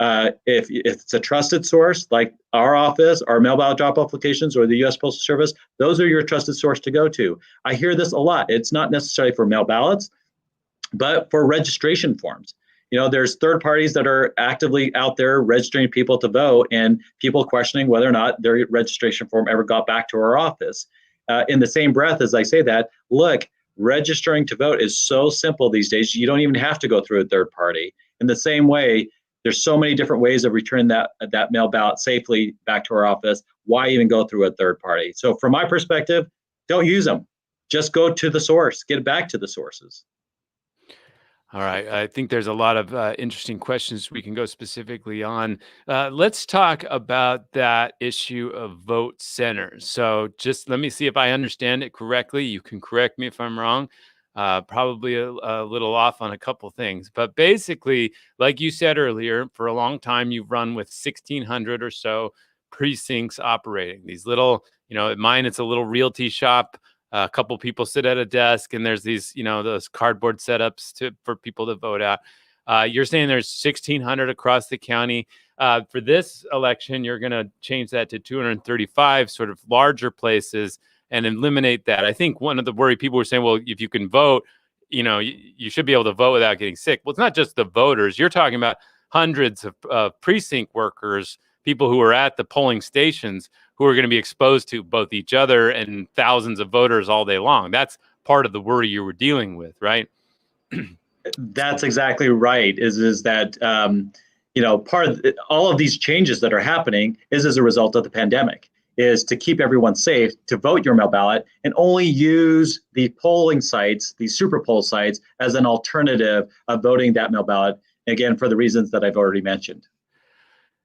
If it's a trusted source like our office, our mail ballot drop-off locations, or the U.S. Postal Service, those are your trusted source to go to. I hear this a lot. It's not necessarily for mail ballots, but for registration forms. There's third parties that are actively out there registering people to vote, and people questioning whether or not their registration form ever got back to our office. In the same breath as I say that, look, registering to vote is so simple these days. You don't even have to go through a third party. In the same way, there's so many different ways of returning that mail ballot safely back to our office. Why even go through a third party? So from my perspective, don't use them. Just go to the source. Get it back to the sources. All right. I think there's a lot of interesting questions we can go specifically on. Let's talk about that issue of vote centers. So just let me see if I understand it correctly. You can correct me if I'm wrong. Probably a little off on a couple things. But basically, like you said earlier, for a long time, you've run with 1,600 or so precincts operating. These little, at mine, it's a little realty shop. A couple people sit at a desk, and there's these, those cardboard setups for people to vote out. You're saying there's 1,600 across the county. For this election, you're going to change that to 235 sort of larger places and eliminate that. I think one of the worry people were saying, well, if you can vote, you should be able to vote without getting sick. Well, it's not just the voters. You're talking about hundreds of precinct workers, people who are at the polling stations, who are going to be exposed to both each other and thousands of voters all day long. That's part of the worry you were dealing with, right? That's exactly right. Is that part of all of these changes that are happening is as a result of the pandemic, is to keep everyone safe, to vote your mail ballot, and only use the polling sites, the super poll sites, as an alternative of voting that mail ballot, again, for the reasons that I've already mentioned.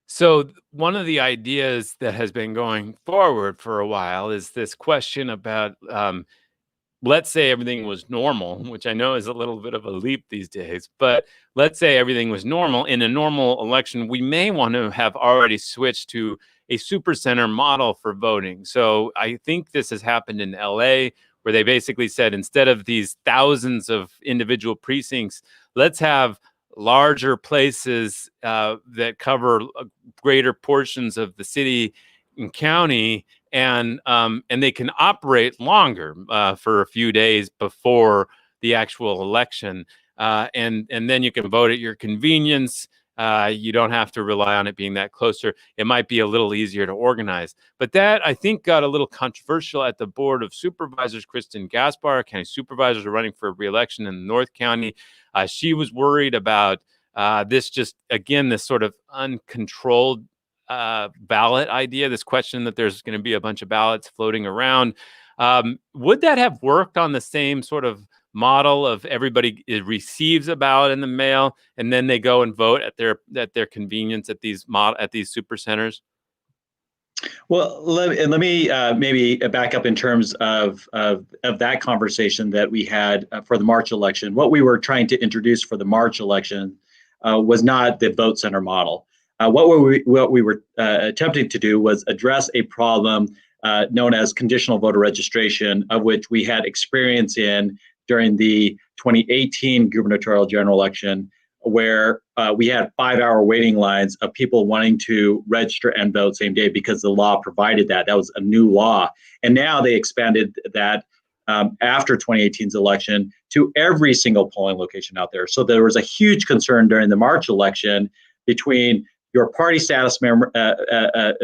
So one of the ideas that has been going forward for a while is this question about, let's say everything was normal, which I know is a little bit of a leap these days, but let's say everything was normal. In a normal election, we may want to have already switched to a supercenter model for voting. So I think this has happened in LA, where they basically said, instead of these thousands of individual precincts, let's have larger places that cover greater portions of the city and county, and they can operate longer for a few days before the actual election, and then you can vote at your convenience. You don't have to rely on it being that closer. It might be a little easier to organize. But that, I think, got a little controversial at the Board of Supervisors. Kristen Gaspar, county supervisors, are running for re-election in North County. She was worried about this sort of uncontrolled ballot idea, this question that there's going to be a bunch of ballots floating around. Would that have worked on the same sort of model of everybody receives a ballot in the mail and then they go and vote at their convenience at these super centers? Well, let me maybe back up in terms of that conversation that we had for the March election. What we were trying to introduce for the March election was not the vote center model. What we were attempting to do was address a problem known as conditional voter registration, of which we had experience in during the 2018 gubernatorial general election, where we had 5-hour waiting lines of people wanting to register and vote same day because the law provided that. That was a new law. And now they expanded that after 2018's election to every single polling location out there. So there was a huge concern during the March election between your party status member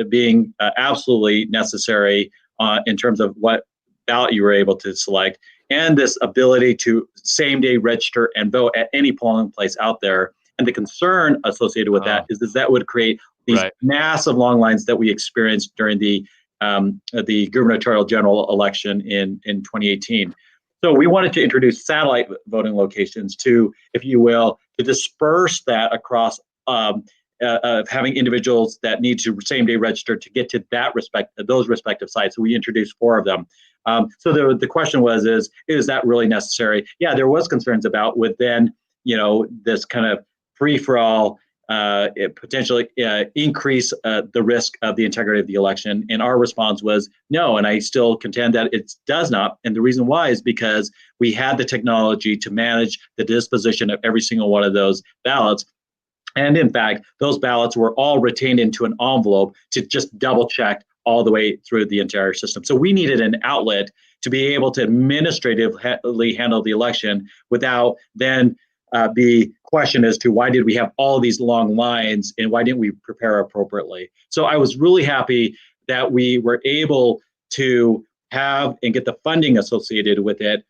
being absolutely necessary in terms of what ballot you were able to select, and this ability to same day register and vote at any polling place out there. And the concern associated with that is that would create these massive long lines that we experienced during the gubernatorial general election in 2018. So we wanted to introduce satellite voting locations to, if you will, to disperse that across having individuals that need to same day register to get to those respective sites. So we introduced 4 of them. So the question was, is that really necessary? Yeah, there was concerns about with then, this kind of free-for-all potentially increase the risk of the integrity of the election. And our response was no, and I still contend that it does not. And the reason why is because we had the technology to manage the disposition of every single one of those ballots. And in fact, those ballots were all retained into an envelope to just double check all the way through the entire system. So we needed an outlet to be able to administratively handle the election without then be questioned as to why did we have all these long lines and why didn't we prepare appropriately. So I was really happy that we were able to have and get the funding associated with it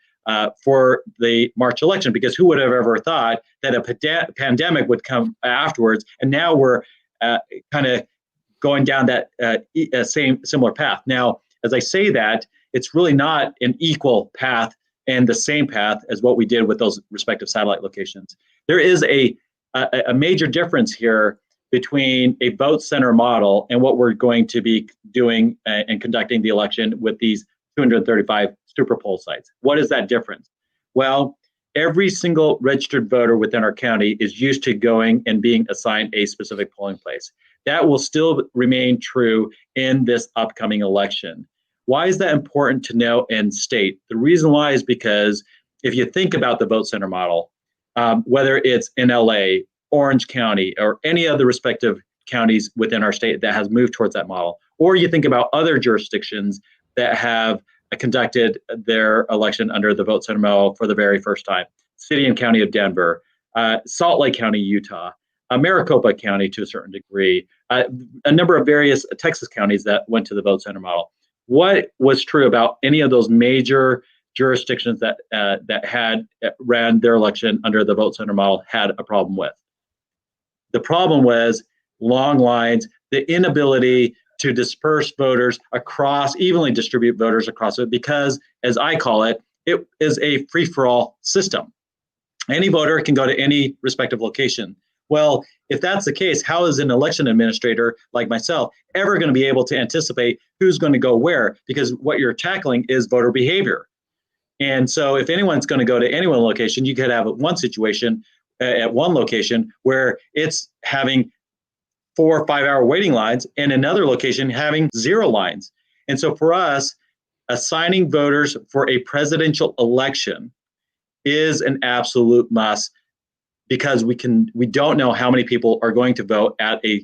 for the March election, because who would have ever thought that a pandemic would come afterwards, and now we're kind of going down that similar path. Now, as I say that, it's really not an equal path and the same path as what we did with those respective satellite locations. There is a major difference here between a vote center model and what we're going to be doing and conducting the election with these 235 super poll sites. What is that difference? Well, every single registered voter within our county is used to going and being assigned a specific polling place. That will still remain true in this upcoming election. Why is that important to know and state? The reason why is because if you think about the vote center model, whether it's in LA, Orange County, or any other respective counties within our state that has moved towards that model, or you think about other jurisdictions that have conducted their election under the vote center model for the very first time, City and County of Denver, Salt Lake County, Utah, Maricopa County to a certain degree, a number of various Texas counties that went to the vote center model. What was true about any of those major jurisdictions that had ran their election under the vote center model had a problem with? The problem was long lines, the inability to disperse voters across, evenly distribute voters across it, because, as I call it, it is a free-for-all system. Any voter can go to any respective location. Well, if that's the case, how is an election administrator like myself ever going to be able to anticipate who's going to go where? Because what you're tackling is voter behavior. And so if anyone's going to go to any one location, you could have one situation at one location where it's having 4 or 5 hour waiting lines, and another location having 0 lines. And so for us, assigning voters for a presidential election is an absolute must, because we don't know how many people are going to vote at a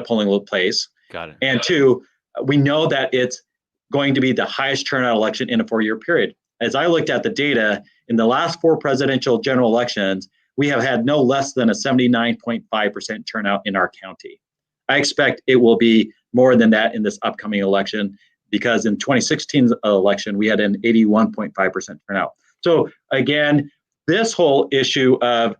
polling place. Got it. And 2, we know that it's going to be the highest turnout election in a 4-year period. As I looked at the data in the last 4 presidential general elections, we have had no less than a 79.5% turnout in our county. I expect it will be more than that in this upcoming election, because in 2016's election, we had an 81.5% turnout. So again, this whole issue of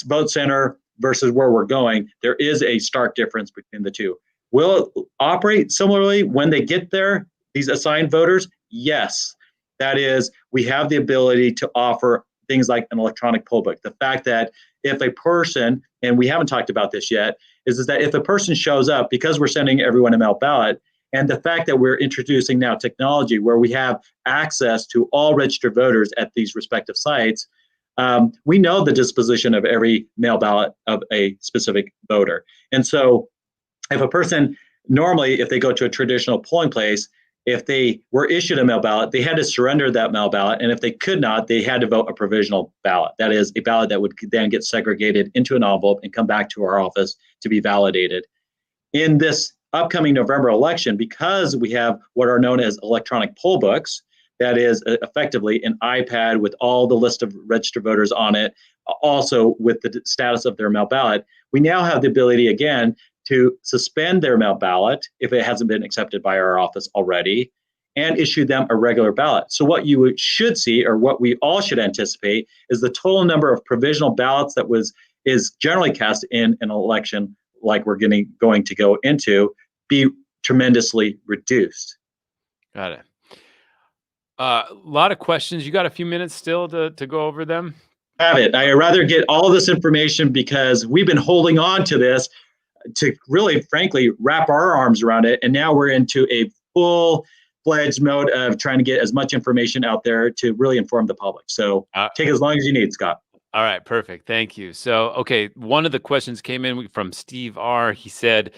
vote center versus where we're going, there is a stark difference between the two. Will it operate similarly when they get there, these assigned voters? Yes. That is, we have the ability to offer things like an electronic poll book. The fact that if a person, and we haven't talked about this yet, is that if a person shows up, because we're sending everyone a mail ballot, and the fact that we're introducing now technology where we have access to all registered voters at these respective sites, we know the disposition of every mail ballot of a specific voter. And so if a person, normally, if they go to a traditional polling place, if they were issued a mail ballot, they had to surrender that mail ballot. And if they could not, they had to vote a provisional ballot. That is a ballot that would then get segregated into an envelope and come back to our office to be validated. In this upcoming November election, because we have what are known as electronic poll books, that is effectively an iPad with all the list of registered voters on it, also with the status of their mail ballot, we now have the ability again to suspend their mail ballot if it hasn't been accepted by our office already, and issue them a regular ballot. So what you should see, or what we all should anticipate, is the total number of provisional ballots that is generally cast in an election like we're going to go into be tremendously reduced. Got it. A lot of questions. You got a few minutes still to go over them? Have it. I'd rather get all this information because we've been holding on to this to really, frankly, wrap our arms around it. And now we're into a full-fledged mode of trying to get as much information out there to really inform the public. So take as long as you need, Scott. All right, perfect. Thank you. So, okay, one of the questions came in from Steve R. He said,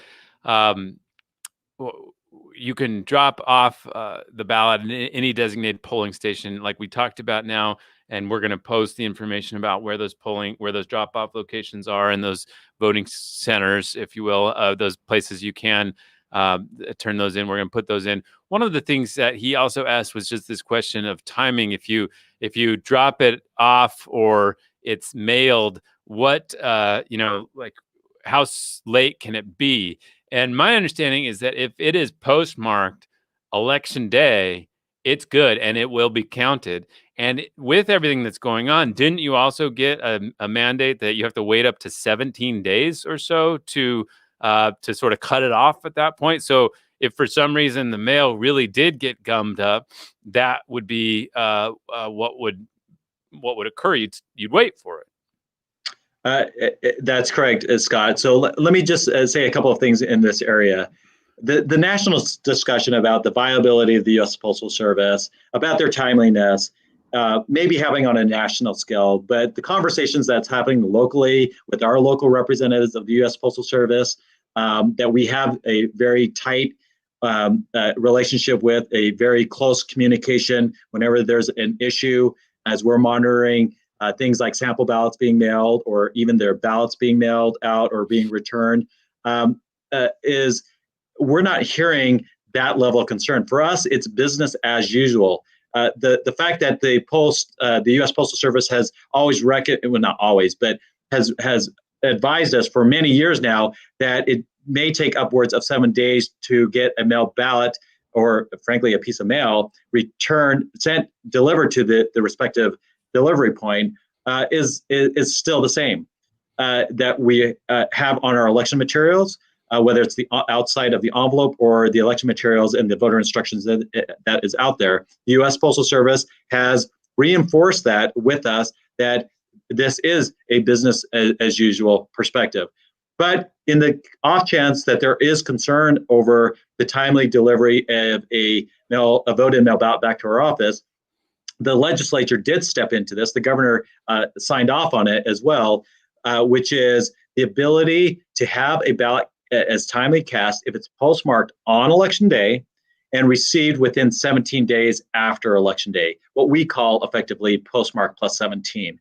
you can drop off the ballot in any designated polling station, like we talked about now, and we're going to post the information about where those drop-off locations are and those voting centers, if you will, those places you can turn those in. We're going to put those in. One of the things that he also asked was just this question of timing. If you drop it off or it's mailed, what like how late can it be? And my understanding is that if it is postmarked election day, it's good and it will be counted. And with everything that's going on, didn't you also get a mandate that you have to wait up to 17 days or so to sort of cut it off at that point? So if for some reason the mail really did get gummed up, that would be what would occur. You'd wait for it. That's correct, Scott. So let me just say a couple of things in this area. The national discussion about the viability of the U.S. Postal Service, about their timeliness, maybe having on a national scale, but the conversations that's happening locally with our local representatives of the U.S. Postal Service, that we have a very tight relationship with, a very close communication whenever there's an issue, as we're monitoring things like sample ballots being mailed or even their ballots being mailed out or being returned, is we're not hearing that level of concern. For us, it's business as usual. The fact that the U.S. Postal Service has always not always, but has advised us for many years now that it may take upwards of 7 days to get a mail ballot, or frankly a piece of mail, delivered to the respective delivery point, is still the same that we have on our election materials, whether it's the outside of the envelope or the election materials and the voter instructions that is out there. The U.S. Postal Service has reinforced that with us, that this is a business as usual perspective. But in the off chance that there is concern over the timely delivery of a vote-in mail ballot back to our office, the legislature did step into this. The governor signed off on it as well, which is the ability to have a ballot as timely cast if it's postmarked on election day and received within 17 days after election day, what we call effectively postmark plus 17.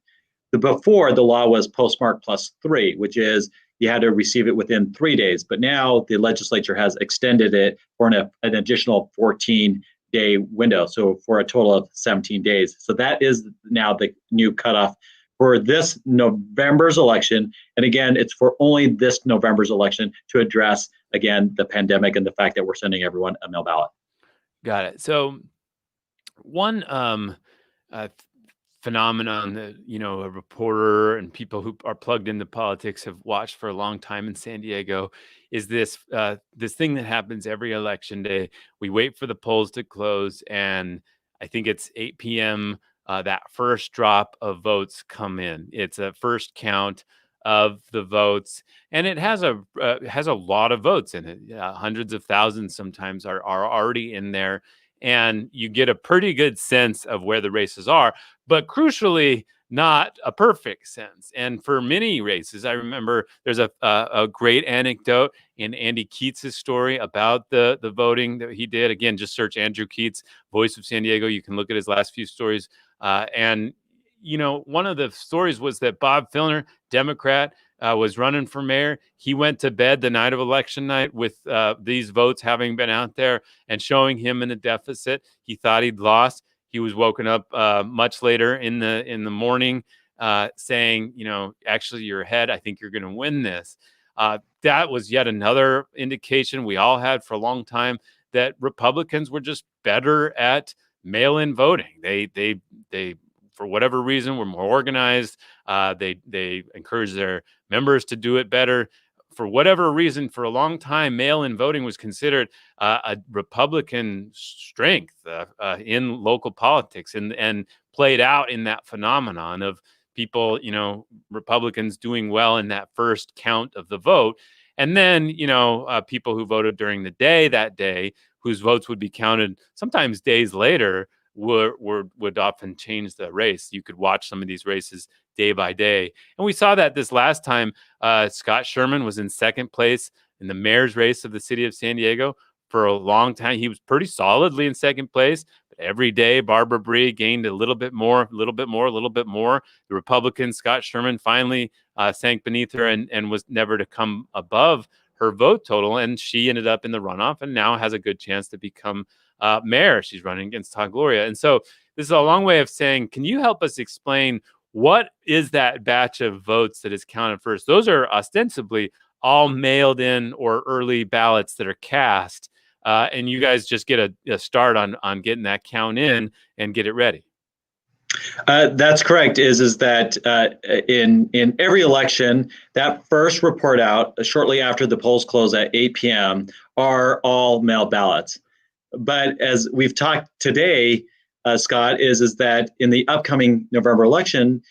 Before, the law was postmark plus 3, which is you had to receive it within 3 days. But now the legislature has extended it for an additional 14-day window, so for a total of 17 days. So that is now the new cutoff for this November's election. And again, it's for only this November's election to address, again, the pandemic and the fact that we're sending everyone a mail ballot. Got it. So one uh, phenomenon that a reporter and people who are plugged into politics have watched for a long time in San Diego is this thing that happens every election day. We wait for the polls to close, and I think it's 8 p.m. That first drop of votes come in. It's a first count of the votes, and it has a lot of votes in it. Hundreds of thousands sometimes are already in there, and you get a pretty good sense of where the races are, but crucially, not a perfect sense. And for many races, I remember there's a great anecdote in Andy Keats's story about the voting that he did. Again, just search Andrew Keats, Voice of San Diego. You can look at his last few stories. And one of the stories was that Bob Filner, Democrat, was running for mayor. He went to bed the night of election night with these votes having been out there and showing him in a deficit. He thought he'd lost. He was woken up much later in the morning saying, actually, you're ahead. I think you're going to win this. That was yet another indication we all had for a long time that Republicans were just better at mail-in voting. They for whatever reason were more organized. They encouraged their members to do it better. For whatever reason, for a long time, mail-in voting was considered a Republican strength in local politics, and played out in that phenomenon of people, Republicans doing well in that first count of the vote. And then, people who voted during the day that day, whose votes would be counted sometimes days later, would often change the race. You could watch some of these races day by day. And we saw that this last time. Scott Sherman was in second place in the mayor's race of the city of San Diego for a long time. He was pretty solidly in second place. But every day, Barbara Bree gained a little bit more, a little bit more, a little bit more. The Republican, Scott Sherman, finally sank beneath her and was never to come above her vote total. And she ended up in the runoff and now has a good chance to become mayor. She's running against Todd Gloria. And so this is a long way of saying, can you help us explain what is that batch of votes that is counted first? Those are ostensibly all mailed in or early ballots that are cast. And you guys just get a start on getting that count in and get it ready. That's correct. Is that in every election, that first report out shortly after the polls close at 8 p.m. are all mail ballots. But as we've talked today, Scott, is that in the upcoming November election,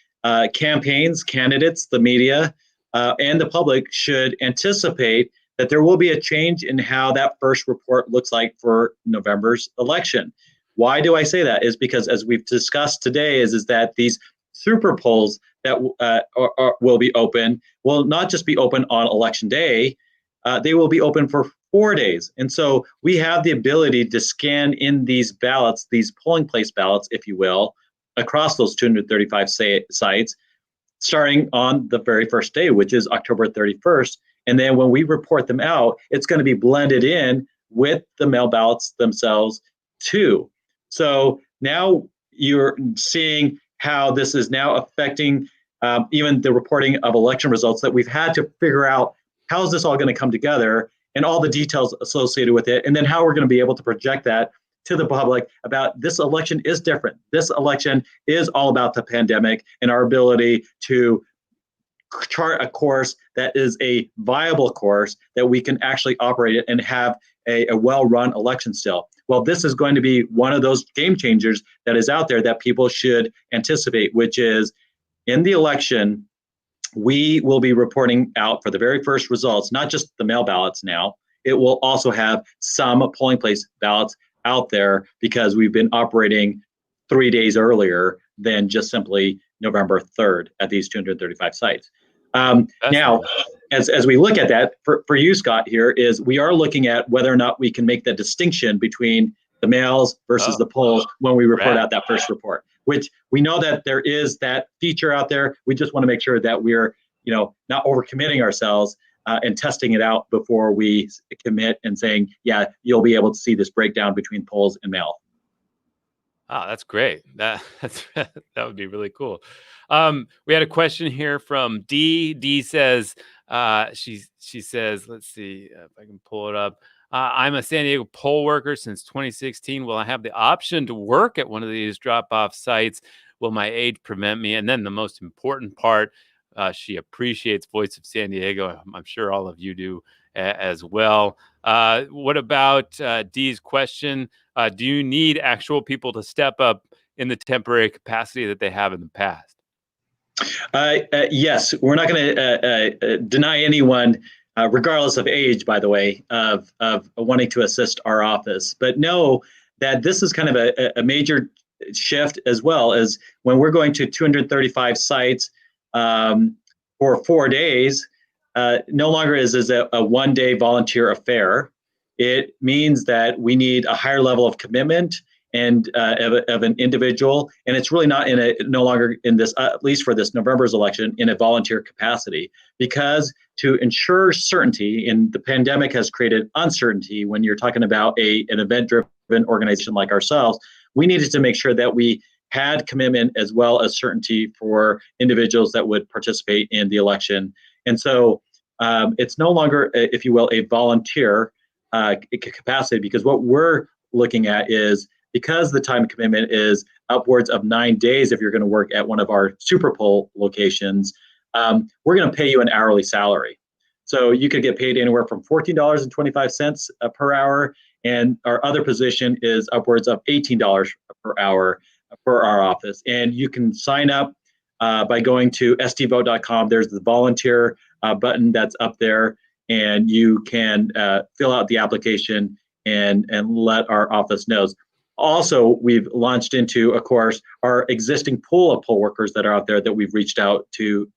campaigns, candidates, the media, and the public should anticipate that there will be a change in how that first report looks like for November's election. Why do I say that? Is because, as we've discussed today, is that these super polls that will be open will not just be open on election day, they will be open for 4 days. And so we have the ability to scan in these ballots, these polling place ballots, if you will, across those 235 sites, starting on the very first day, which is October 31st. And then when we report them out, it's going to be blended in with the mail ballots themselves too. So now you're seeing how this is now affecting even the reporting of election results that we've had to figure out how is this all going to come together and all the details associated with it, and then how we're going to be able to project that to the public about this election is different. This election is all about the pandemic and our ability to chart a course that is a viable course that we can actually operate it and have a well-run election still. Well, this is going to be one of those game changers that is out there that people should anticipate, which is in the election, we will be reporting out for the very first results, not just the mail ballots now. It will also have some polling place ballots out there because we've been operating 3 days earlier than just simply November 3rd at these 235 sites. Now, as we look at that, for you, Scott, here is we are looking at whether or not we can make the distinction between the mails versus the polls when we report out that first report, which we know that there is that feature out there. We just want to make sure that we're, not overcommitting ourselves and testing it out before we commit and saying, yeah, you'll be able to see this breakdown between polls and mail. Oh, that's great. That would be really cool. We had a question here from D. D says, she says, let's see if I can pull it up. I'm a San Diego poll worker since 2016. Will I have the option to work at one of these drop-off sites? Will my age prevent me? And then the most important part, she appreciates Voice of San Diego. I'm sure all of you do as well. What about D's question? Do you need actual people to step up in the temporary capacity that they have in the past? Yes, we're not going to deny anyone, regardless of age, by the way, of wanting to assist our office. But know that this is kind of a major shift, as well as when we're going to 235 sites for 4 days. No longer is this a one-day volunteer affair. It means that we need a higher level of commitment and of an individual, and it's really not no longer in this, at least for this November's election, in a volunteer capacity, because to ensure certainty, and the pandemic has created uncertainty when you're talking about an event-driven organization like ourselves, we needed to make sure that we had commitment as well as certainty for individuals that would participate in the election. And so it's no longer, if you will, a volunteer capacity, because what we're looking at is, because the time commitment is upwards of 9 days if you're going to work at one of our super poll locations, we're going to pay you an hourly salary. So you could get paid anywhere from $14.25 per hour, and our other position is upwards of $18 per hour for our office. And you can sign up by going to stvote.com. There's the volunteer button that's up there, and you can fill out the application and let our office know. Also, we've launched into, of course, our existing pool of poll workers that are out there that we've reached out to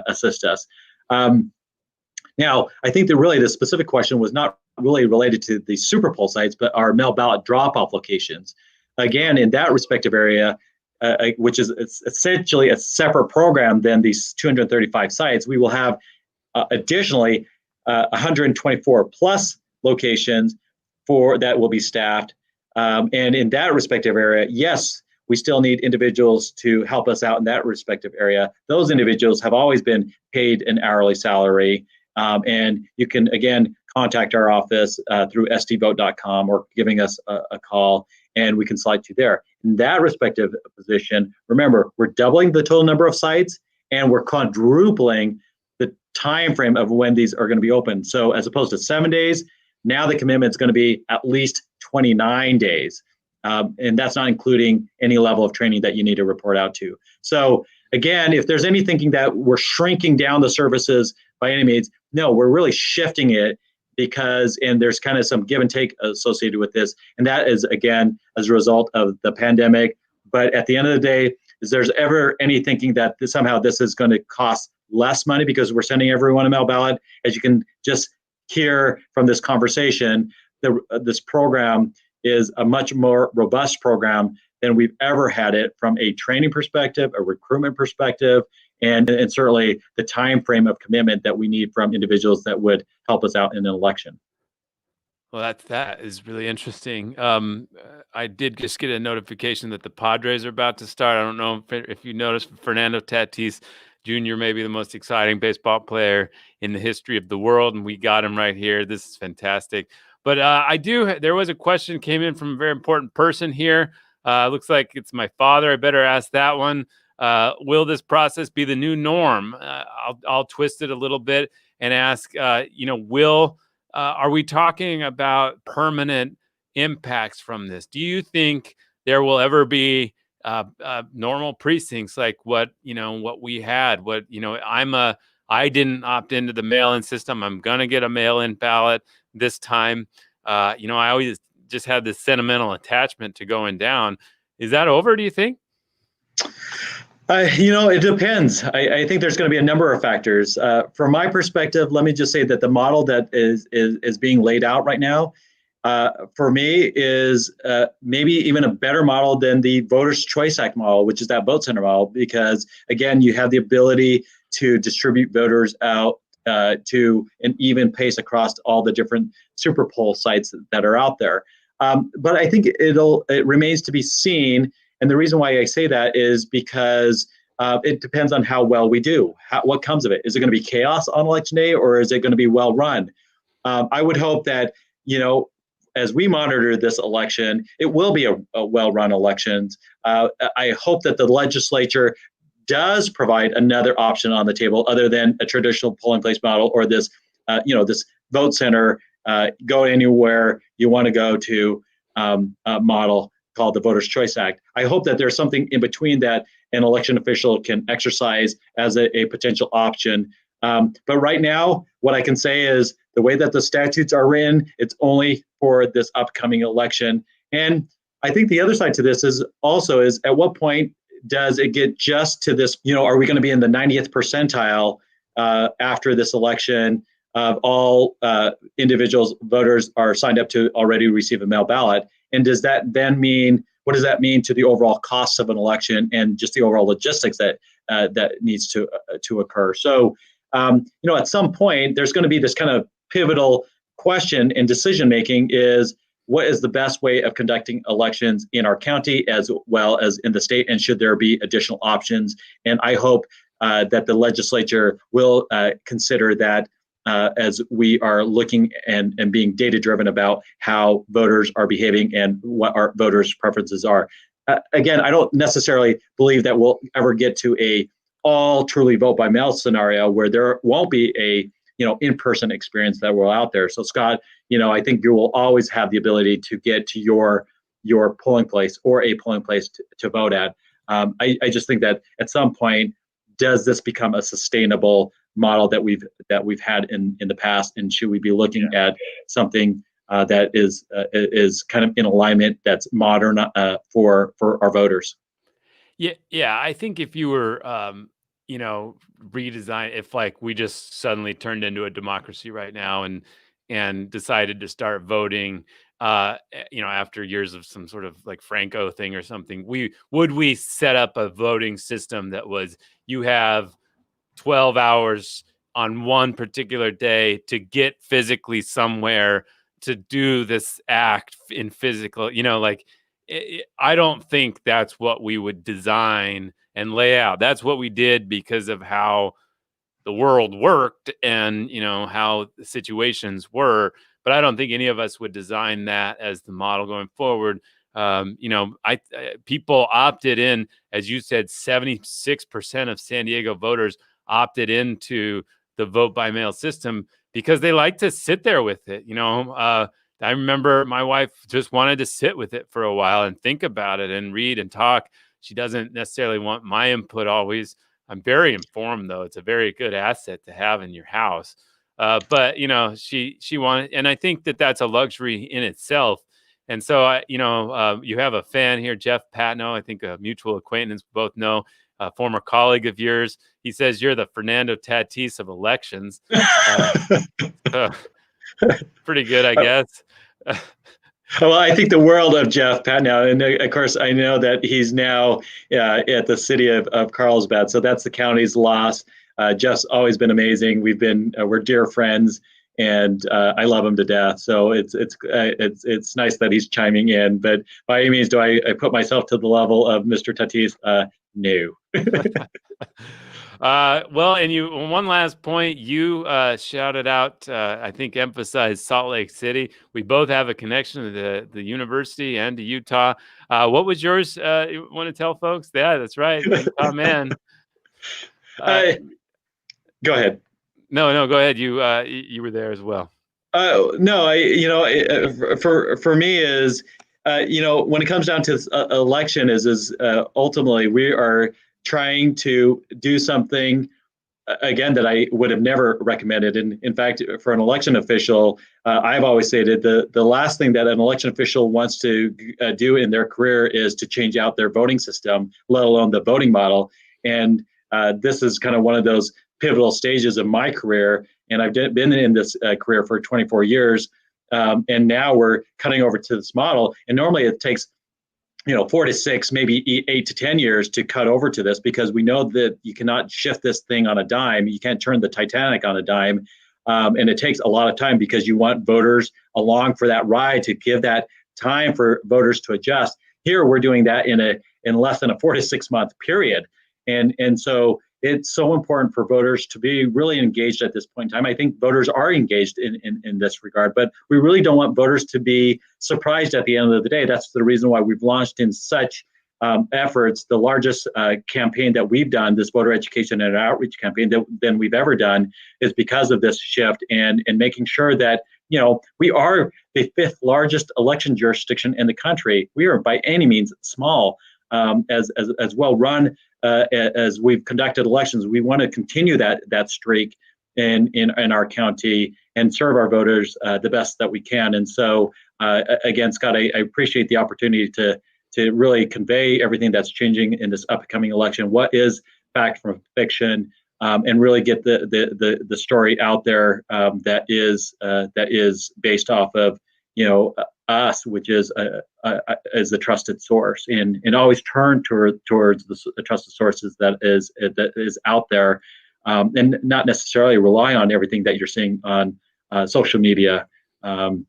assist us. Now, I think that really the specific question was not really related to the super poll sites, but our mail ballot drop-off locations. Again, in that respective area, which is essentially a separate program than these 235 sites, we will have additionally 124 plus locations that will be staffed. And in that respective area, yes, we still need individuals to help us out in that respective area. Those individuals have always been paid an hourly salary. And you can, again, contact our office through stvote.com or giving us a call, and we can select you there. In that respective position, remember, we're doubling the total number of sites, and we're quadrupling the time frame of when these are going to be open. So as opposed to 7 days, now the commitment is going to be at least 29 days. And that's not including any level of training that you need to report out to. So again, if there's any thinking that we're shrinking down the services by any means, no, we're really shifting it, and there's kind of some give and take associated with this. And that is, again, as a result of the pandemic. But at the end of the day, is there's ever any thinking that somehow this is going to cost less money because we're sending everyone a mail ballot? As you can just hear from this conversation, this program is a much more robust program than we've ever had it from a training perspective, a recruitment perspective, and certainly the time frame of commitment that we need from individuals that would help us out in an election. Well, that is really interesting. I did just get a notification that the Padres are about to start. I don't know if you noticed, Fernando Tatis Jr. may be the most exciting baseball player in the history of the world, and we got him right here. This is fantastic. But there was a question came in from a very important person here. Looks like it's my father. I better ask that one. Will this process be the new norm? I'll twist it a little bit and ask, are we talking about permanent impacts from this? Do you think there will ever be normal precincts like what we had? I didn't opt into the mail-in system. I'm gonna get a mail-in ballot this time. I always just had this sentimental attachment to going down. Is that over, do you think? It depends. I think there's going to be a number of factors. From my perspective, let me just say that the model that is being laid out right now, for me, is maybe even a better model than the Voters' Choice Act model, which is that vote center model, because, again, you have the ability to distribute voters out to an even pace across all the different super poll sites that are out there. But I think it remains to be seen. And the reason why I say that is because it depends on how well we do. What comes of it? Is it going to be chaos on election day, or is it going to be well run? I would hope that, as we monitor this election, it will be a well-run election. I hope that the legislature does provide another option on the table other than a traditional polling place model, or this, this vote center, go anywhere you want to go to model called the Voters' Choice Act. I hope that there's something in between that an election official can exercise as a potential option. But right now, what I can say is the way that the statutes are written, it's only for this upcoming election. And I think the other side to this is at what point does it get just to this, are we going to be in the 90th percentile after this election of all individuals, voters are signed up to already receive a mail ballot? And does that then mean, what does that mean to the overall costs of an election and just the overall logistics that needs to occur? So, at some point, there's going to be this kind of pivotal question in decision making is, what is the best way of conducting elections in our county as well as in the state, and should there be additional options? And I hope that the legislature will consider that as we are looking and being data driven about how voters are behaving and what our voters' preferences are. Again, I don't necessarily believe that we'll ever get to a all truly vote by mail scenario where there won't be a in-person experience that we're out there. So Scott, I think you will always have the ability to get to your polling place or a polling place to vote at. I just think that at some point, does this become a sustainable model that we've had in the past, and should we be looking at something that is kind of in alignment, that's modern for our voters? Yeah. I think if you were, redesign, if like we just suddenly turned into a democracy right now and decided to start voting, after years of some sort of like Franco thing or something, we set up a voting system that was, you have 12 hours on one particular day to get physically somewhere to do this act in physical, I don't think that's what we would design and lay out. That's what we did because of how the world worked and, how the situations were. But I don't think any of us would design that as the model going forward. People opted in, as you said, 76% of San Diego voters opted into the vote by mail system because they like to sit there with it. I remember my wife just wanted to sit with it for a while and think about it and read and talk. She doesn't necessarily want my input always. I'm very informed, though. It's a very good asset to have in your house. But she wanted, and I think that that's a luxury in itself. And so, you have a fan here, Jeff Patno, I think a mutual acquaintance, both know, a former colleague of yours. He says you're the Fernando Tatis of elections. Pretty good, I guess. Well, I think the world of Jeff Patno, and of course, I know that he's now at the city of Carlsbad, so that's the county's loss. Jeff's always been amazing. We're dear friends, and I love him to death. So it's nice that he's chiming in. But by any means, do I put myself to the level of Mr. Tatis? No. Well, and one last point, you shouted out, I think emphasized Salt Lake City. We both have a connection to the university and to Utah. What was yours? You want to tell folks? Yeah, that's right. Utah man. Go ahead. No, go ahead. You were there as well. No, for me is, when it comes down to election is ultimately we are trying to do something, again, that I would have never recommended. And in fact, for an election official, I've always stated the last thing that an election official wants to do in their career is to change out their voting system, let alone the voting model. And this is kind of one of those pivotal stages of my career. And I've been in this career for 24 years. And now we're cutting over to this model. And normally it takes 4 to 6, maybe 8 to 10 years to cut over to this, because we know that you cannot shift this thing on a dime. You can't turn the Titanic on a dime. And it takes a lot of time because you want voters along for that ride to give that time for voters to adjust. Here, we're doing that in less than a 4 to 6 month period, and so it's so important for voters to be really engaged at this point in time. I think voters are engaged in this regard, but we really don't want voters to be surprised at the end of the day. That's the reason why we've launched in such efforts, the largest campaign that we've done, this voter education and outreach campaign than we've ever done, is because of this shift and making sure that, we are the 5th largest election jurisdiction in the country. We are by any means small, as well run as we've conducted elections. We want to continue that streak in our county and serve our voters the best that we can. And so, again, Scott, I appreciate the opportunity to really convey everything that's changing in this upcoming election. What is fact from fiction, and really get the story out there that is based off of us, which is as a trusted source, and always turn towards the trusted sources that is out there, and not necessarily rely on everything that you're seeing on social media, and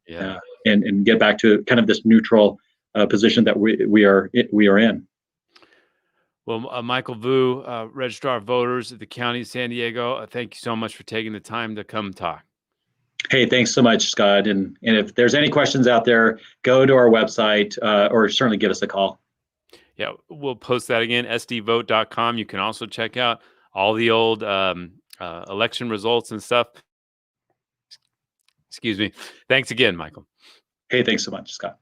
get back to kind of this neutral position that we are in. Well, Michael Vu, Registrar of Voters at the County of San Diego, thank you so much for taking the time to come talk. Hey, thanks so much, Scott. And if there's any questions out there, go to our website or certainly give us a call. Yeah, we'll post that again, sdvote.com. You can also check out all the old election results and stuff. Excuse me. Thanks again, Michael. Hey, thanks so much, Scott.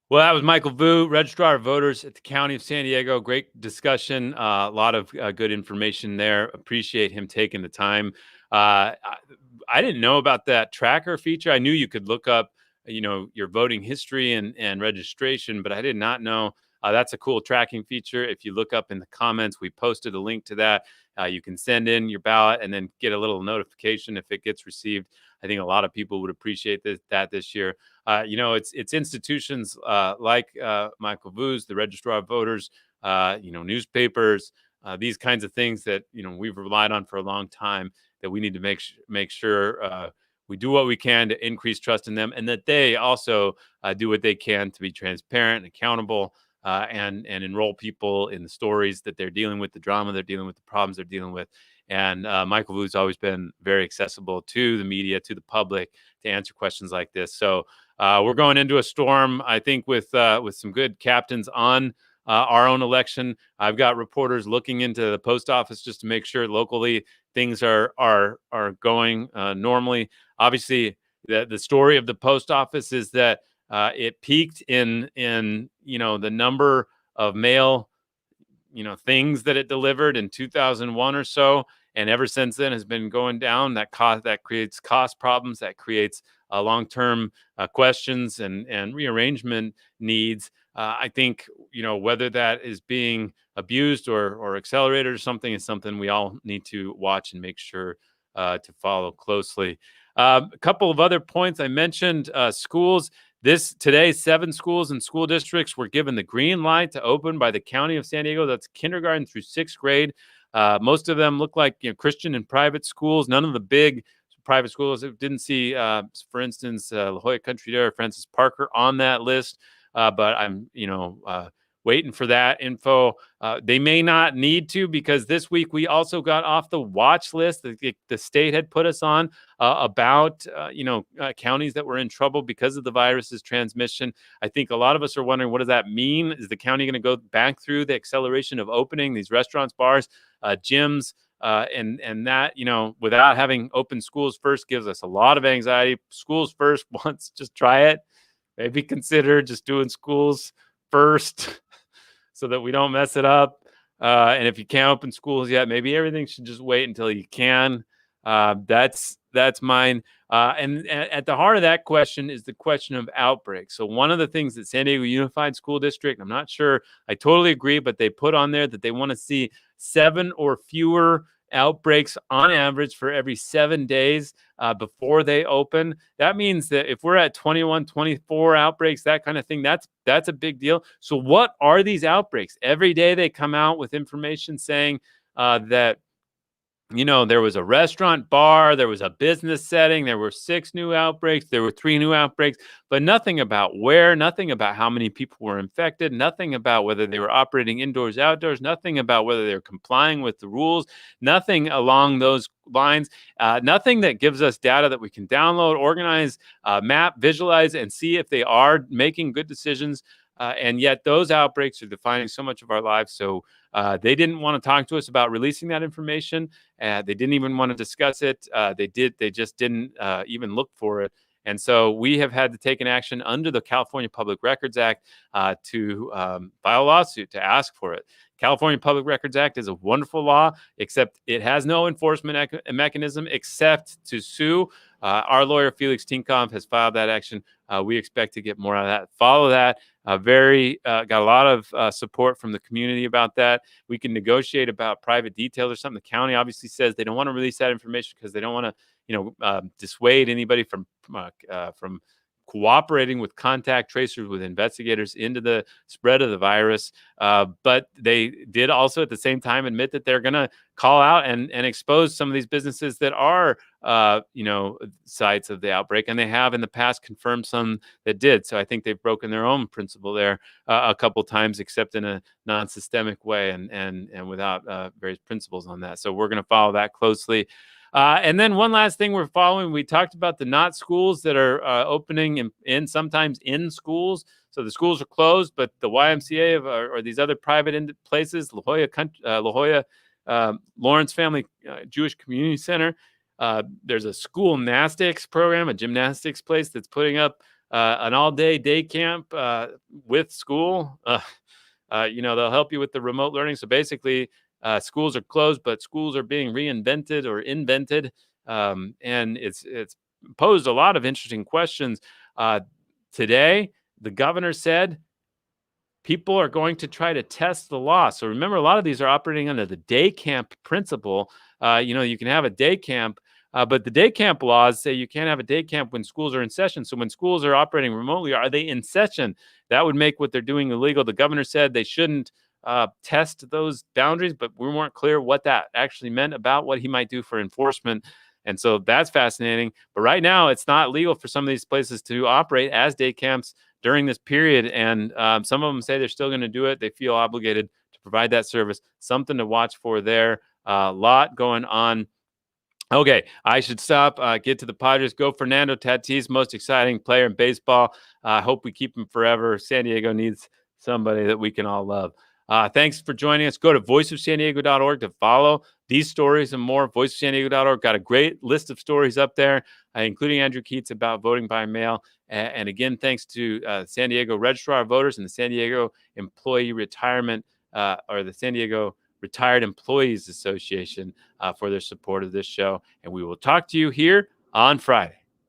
Well, that was Michael Vu, Registrar of Voters at the County of San Diego. Great discussion. A lot of good information there. Appreciate him taking the time. I didn't know about that tracker feature. I knew you could look up, your voting history and registration, but I did not know that's a cool tracking feature. If you look up in the comments, we posted a link to that. You can send in your ballot and then get a little notification if it gets received. I think a lot of people would appreciate that this year. It's institutions like Michael Vu's, the Registrar of Voters, newspapers, these kinds of things that we've relied on for a long time, that we need to make sure we do what we can to increase trust in them, and that they also do what they can to be transparent and accountable, and enroll people in the stories that they're dealing with, the drama they're dealing with, the problems they're dealing with. And Michael Vu's always been very accessible to the media, to the public, to answer questions like this. So we're going into a storm, I think, with some good captains on our own election. I've got reporters looking into the post office just to make sure locally things are going normally. Obviously, the story of the post office is that it peaked in the number of mail things that it delivered in 2001 or so, and ever since then has been going down. That creates cost problems, that creates long-term questions and rearrangement needs. I think whether that is being abused or accelerated or something is something we all need to watch and make sure to follow closely. A couple of other points I mentioned: schools. Today, 7 schools and school districts were given the green light to open by the County of San Diego. That's kindergarten through 6th grade. Most of them look like Christian and private schools. None of the big private schools. Didn't see, for instance, La Jolla Country Day or Francis Parker on that list. But I'm, waiting for that info. They may not need to, because this week we also got off the watch list that the state had put us on about counties that were in trouble because of the virus's transmission. I think a lot of us are wondering, what does that mean? Is the county going to go back through the acceleration of opening these restaurants, bars, gyms, and that, without having open schools first, gives us a lot of anxiety. Schools first, once, just try it. Maybe consider just doing schools first so that we don't mess it up. And if you can't open schools yet, maybe everything should just wait until you can. That's mine. And at the heart of that question is the question of outbreaks. So one of the things that San Diego Unified School District, I'm not sure I totally agree, but they put on there that they want to see 7 or fewer outbreaks on average for every 7 days before they open. That means that if we're at 21, 24 outbreaks, that kind of thing, that's a big deal. So what are these outbreaks? Every day they come out with information saying that there was a restaurant bar, there was a business setting, there were 6 new outbreaks, there were 3 new outbreaks, but nothing about where, nothing about how many people were infected, nothing about whether they were operating indoors, outdoors, nothing about whether they're complying with the rules, nothing along those lines, nothing that gives us data that we can download, organize, map, visualize, and see if they are making good decisions. And yet those outbreaks are defining so much of our lives. So they didn't want to talk to us about releasing that information. They didn't even want to discuss it. They just didn't even look for it. And so we have had to take an action under the California Public Records Act to file a lawsuit to ask for it. California Public Records Act is a wonderful law, except it has no enforcement mechanism except to sue. Our lawyer, Felix Tinkoff, has filed that action. We expect to get more out of that. Follow that. Got a lot of support from the community about that. We can negotiate about private details or something. The county obviously says they don't want to release that information because they don't want to, dissuade anybody from cooperating with contact tracers, with investigators into the spread of the virus. But they did also at the same time admit that they're going to call out and expose some of these businesses that are, sites of the outbreak. And they have in the past confirmed some that did. So I think they've broken their own principle there a couple times, except in a non-systemic way and without various principles on that. So we're going to follow that closely. And then one last thing we're following, we talked about the not schools that are opening in sometimes in schools. So the schools are closed, but the YMCA or these other private places, La Jolla Lawrence Family Jewish Community Center. There's a school gymnastics program, a gymnastics place that's putting up an all-day day camp with school. They'll help you with the remote learning. So basically, schools are closed, but schools are being reinvented or invented. And it's posed a lot of interesting questions. Today, the governor said people are going to try to test the law. So remember, a lot of these are operating under the day camp principle. You can have a day camp, but the day camp laws say you can't have a day camp when schools are in session. So when schools are operating remotely, are they in session? That would make what they're doing illegal. The governor said they shouldn't test those boundaries, but we weren't clear what that actually meant about what he might do for enforcement. And so that's fascinating. But right now, it's not legal for some of these places to operate as day camps during this period. And some of them say they're still going to do it. They feel obligated to provide that service. Something to watch for there. A lot going on. Okay, I should stop, get to the Padres. Go Fernando Tatis, most exciting player in baseball. I hope we keep him forever. San Diego needs somebody that we can all love. Thanks for joining us. Go to voiceofsandiego.org to follow these stories and more. Voiceofsandiego.org got a great list of stories up there, including Andrew Keats about voting by mail. And again, thanks to San Diego Registrar of Voters and the San Diego Employee Retirement or the San Diego Retired Employees Association for their support of this show. And we will talk to you here on Friday.